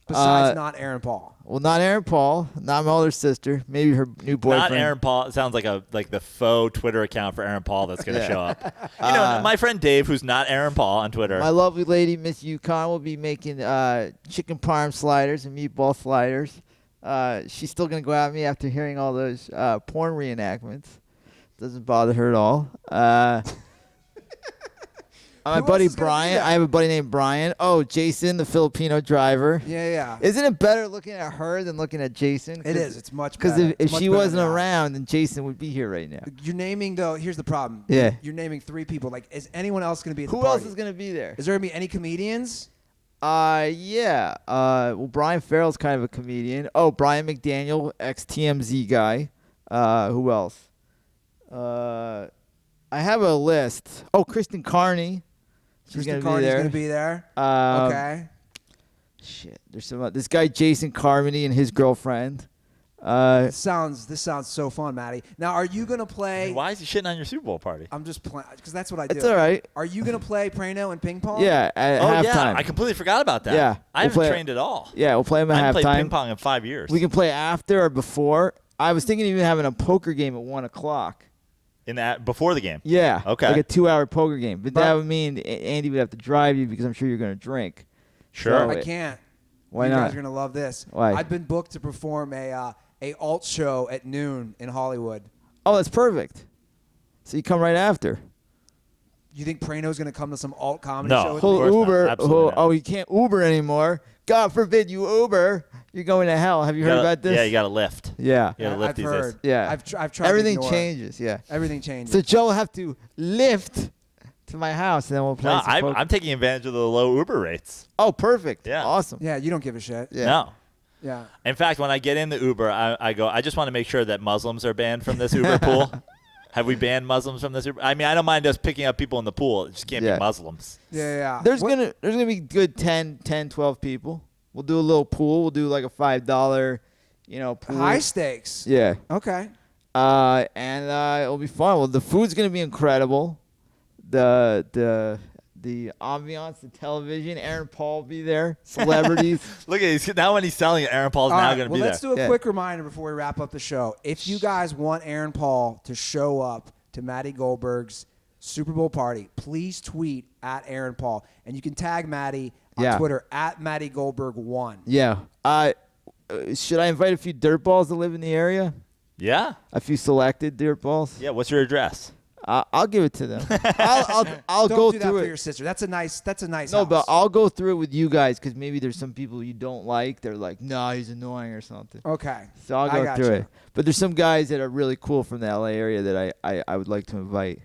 Besides not Aaron Paul. Well, not Aaron Paul, not my older sister, maybe her new boyfriend. Not Aaron Paul. It sounds like the faux Twitter account for Aaron Paul that's going to Yeah. show up. My friend Dave, who's not Aaron Paul on Twitter. My lovely lady, Miss Yukon, will be making chicken parm sliders and meatball sliders. She's still going to go at me after hearing all those porn reenactments. Doesn't bother her at all. My Who buddy else is gonna be Brian. there? I have a buddy named Brian. Oh, Jason, the Filipino driver. Yeah. Isn't it better looking at her than looking at Jason? It is. It's much Because better. if It's much she better wasn't now. around, then Jason would be here right now. You're naming, though, here's the problem. Yeah. You're naming 3 people. Like, is anyone else going to be at the Who party? else is going to be there? Is there going to be any comedians? Yeah. Well, Brian Farrell's kind of a comedian. Oh, Brian McDaniel, ex-TMZ guy. Who else? I have a list. Oh, Kristen Carney. She's Kristen gonna Carney's be there. going to be there. Okay. Shit. There's some. This guy Jason Carmody and his girlfriend. This sounds so fun, Matty. Now, are you going to play? Why is he shitting on your Super Bowl party? I'm just playing because that's what I do. It's all right. Are you going to play Praino and ping pong? Yeah. At Oh, halftime. yeah. I completely forgot about that. Yeah, I we'll haven't play- trained at all. Yeah, we'll play him I at haven't played halftime. ping pong in 5 years. We can play after or before. I was thinking of even having a poker game at 1:00. in that before the game. Yeah. Okay. Like a 2-hour poker game. But But- that would mean Andy would have to drive you because I'm sure you're going to drink. Sure. I can't. Why you not? guys are going to love this. Why? I've been booked to perform a alt show at noon in Hollywood. Oh, that's perfect. So you come right after. You think Praino's going to come to some alt comedy No. show with Of me? course not. Uber. Absolutely not. Oh, you can't Uber anymore. God forbid you Uber. You're going to hell. Have you heard about this? Yeah, you got to lift. Yeah. You got to I've lift these heard. days. Yeah. I've tried to Everything ignore it. changes. Yeah. Everything changes. So Joe will have to lift to my house, and then we'll play No, some poker. I'm taking advantage of the low Uber rates. Oh, perfect. Yeah. Awesome. yeah, you don't give a shit. Yeah. No. Yeah. In fact, when I get in the Uber, I go, I just want to make sure that Muslims are banned from this Uber pool. Have we banned Muslims from this Uber? I mean, I don't mind us picking up people in the pool. It just can't Yeah. be Muslims. Yeah. There's What- gonna be good 10, 12 people. We'll do a little pool. We'll do like a $5, pool. high stakes. Yeah. Okay. And it'll be fun. Well, the food's gonna be incredible. The ambiance, the television. Aaron Paul will be there. Celebrities. Look at now when he's selling it, Aaron Paul's All now right, going to well, be let's there. do a Yeah. quick reminder before we wrap up the show. If you guys want Aaron Paul to show up to Matty Goldberg's Super Bowl party, please tweet at Aaron Paul. And you can tag Matty on Yeah. Twitter at Matty Goldberg 1. Yeah. Should I invite a few dirtballs that live in the area? Yeah. A few selected dirtballs? Yeah. What's your address? I'll give it to them. I'll Don't go do that through for it. your sister. That's a nice No, house. but I'll go through it with you guys because maybe there's some people you don't like. They're like, nah, he's annoying or something. Okay. So I'll I go through gotcha. it. But there's some guys that are really cool from the LA area that I would like to invite.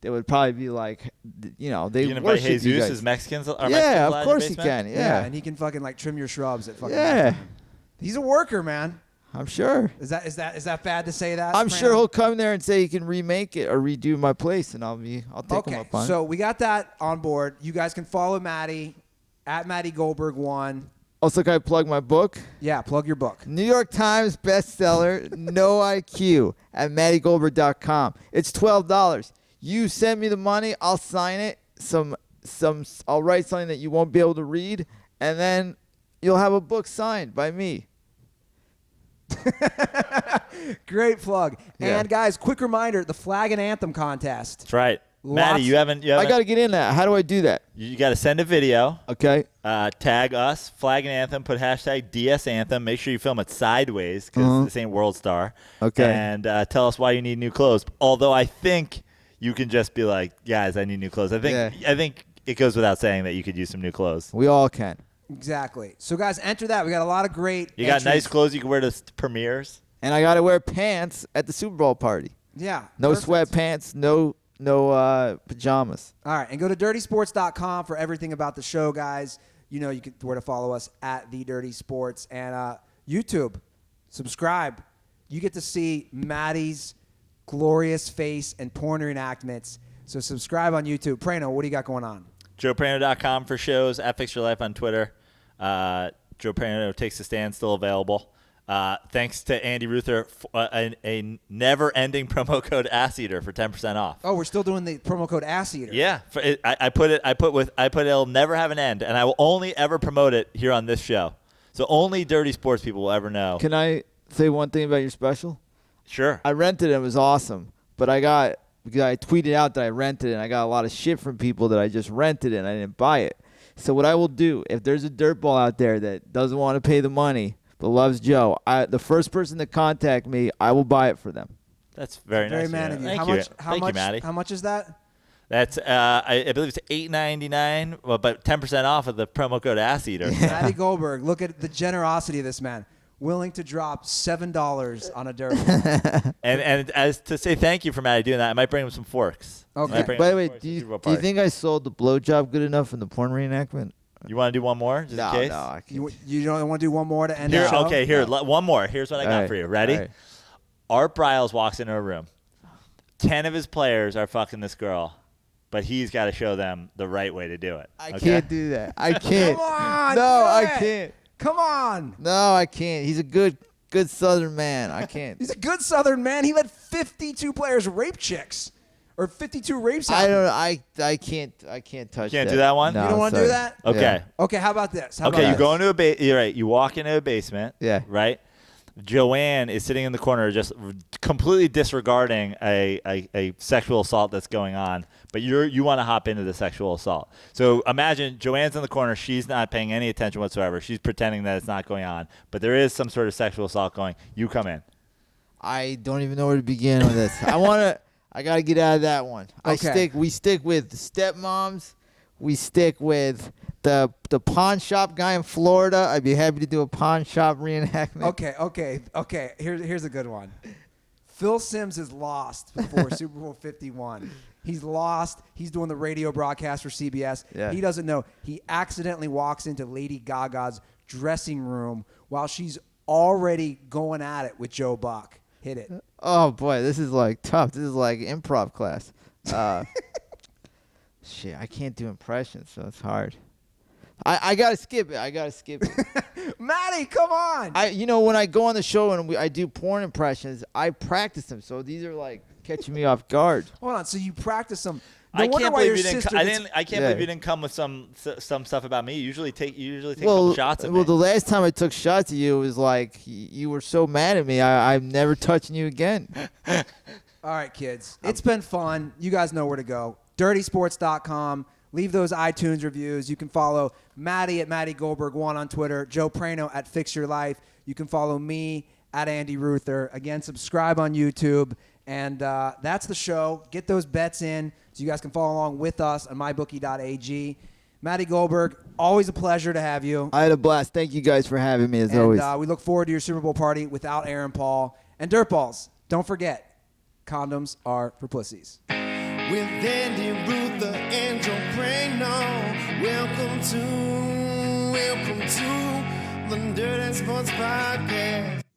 They would probably be like, they You can invite worship you Jesus guys. as Mexicans. Are Yeah, Mexicans allowed of in your course you basement? can. Yeah, Yeah, and he can fucking like trim your shrubs at fucking. yeah, He's a worker, man. I'm sure. Is that bad to say that? I'm sure Prano? he'll come there and say he can remake it or redo my place, and I'll take him Okay, up on it. so we got that on board. You guys can follow Matty at Matty Goldberg 1. Also, can I plug my book? Yeah, plug your book. New York Times bestseller, No IQ, at mattygoldberg.com. It's $12. You send me the money, I'll sign it. I'll write something that you won't be able to read, and then you'll have a book signed by me. Great plug. Yeah. And guys, quick reminder: the flag and anthem contest. That's right. Lots- Matty, you haven't. I got to get in that. How do I do that? You got to send a video. Okay. Tag us, flag and anthem, put hashtag DS anthem. Make sure you film it sideways because this ain't World Star. Okay. And tell us why you need new clothes. Although I think you can just be like, guys, I need new clothes. I think it goes without saying that you could use some new clothes. We all can. Exactly. So guys, enter that. We got a lot of great. You got entries. nice clothes you can wear to premieres. And I got to wear pants at the Super Bowl party. Yeah. No perfect. sweatpants, no pajamas. All right, and go to dirtysports.com for everything about the show, guys. You know where to follow us at The Dirty Sports. And YouTube, subscribe. You get to see Matty's glorious face and porn reenactments. So subscribe on YouTube. Praino, what do you got going on? JoePraino.com for shows. At Fix Your Life on Twitter. Joe Praino Takes the Stand, still available. Thanks to Andy Ruther, a never-ending promo code AssEater for 10% off. Oh, we're still doing the promo code AssEater. Yeah, I put it'll never have an end, and I will only ever promote it here on this show. So only Dirty Sports people will ever know. Can I say one thing about your special? Sure. I rented it. It was awesome. But because I tweeted out that I rented it, and I got a lot of shit from people that I just rented it and I didn't buy it. So what I will do, if there's a dirtball out there that doesn't want to pay the money but loves Joe, the first person to contact me, I will buy it for them. That's very nice. Very man of you. Thank How you. much? Thank you, Matty. How much is that? That's I believe it's $8.99, but 10% off of the promo code AssEater. Matty Goldberg. Look at the generosity of this man. Willing to drop $7 on a dirt. and as to say thank you for Matty doing that, I might bring him some forks. Okay. Might bring him By the some way, forks do to the Super Bowl you party. think I sold the blowjob good enough in the porn reenactment? You want to do one more, just in case? No, I can't. You don't want to do one more to end Here, the show? okay, here, one more. Here's what I got All right, for you. Ready? all right. Art Briles walks into a room. 10 of his players are fucking this girl, but he's got to show them the right way to do it. I okay? can't do that. I can't. Come on. No, do I it. can't. Come on. No, I can't. He's a good Southern man. I can't. He's a good Southern man. He let 52 players rape chicks. Or 52 rapes I happen. don't. I can't. I can't touch. Can't do that one? No, You don't want to do sorry. that? Okay. Yeah. Okay, how about this? How Okay, about you this? go into you're right. You walk into a basement. Yeah. Right. Joanne is sitting in the corner, just completely disregarding a sexual assault that's going on. But you want to hop into the sexual assault. So imagine Joanne's in the corner. She's not paying any attention whatsoever. She's pretending that it's not going on. But there is some sort of sexual assault going. You come in. I don't even know where to begin with this. I gotta get out of that one. Okay. We stick with the stepmoms. We stick with the pawn shop guy in Florida. I'd be happy to do a pawn shop reenactment. Okay. Here's a good one. Phil Simms is lost before Super Bowl 51. He's lost. He's doing the radio broadcast for CBS. Yeah. He doesn't know. He accidentally walks into Lady Gaga's dressing room while she's already going at it with Joe Buck. Hit it. Oh boy, this is like tough. This is like improv class. Shit, I can't do impressions, so it's hard. I gotta skip it. Matty, come on. When I go on the show and I do porn impressions, I practice them. So these are like catching me off guard. Hold on. So you practice them. No I wonder can't why believe your you didn't. sister I gets- didn't. I can't Yeah. believe you didn't come with some stuff about me. You usually take a couple shots at me. Well, the last time I took shots at you, it was like you were so mad at me. I'm never touching you again. All right, kids. It's been fun. You guys know where to go. dirtysports.com. Leave those iTunes reviews. You can follow Matty at Matty Goldberg 1 on Twitter, Joe Praino at Fix Your Life. You can follow me at Andy Ruther. Again, subscribe on YouTube. And that's the show. Get those bets in so you guys can follow along with us on mybookie.ag. Matty Goldberg, always a pleasure to have you. I had a blast. Thank you guys for having me, as always. We look forward to your Super Bowl party without Aaron Paul. And Dirtballs, don't forget, condoms are for pussies. With Andy Ruther and Joe Praino, welcome to the Dirty Sports Podcast.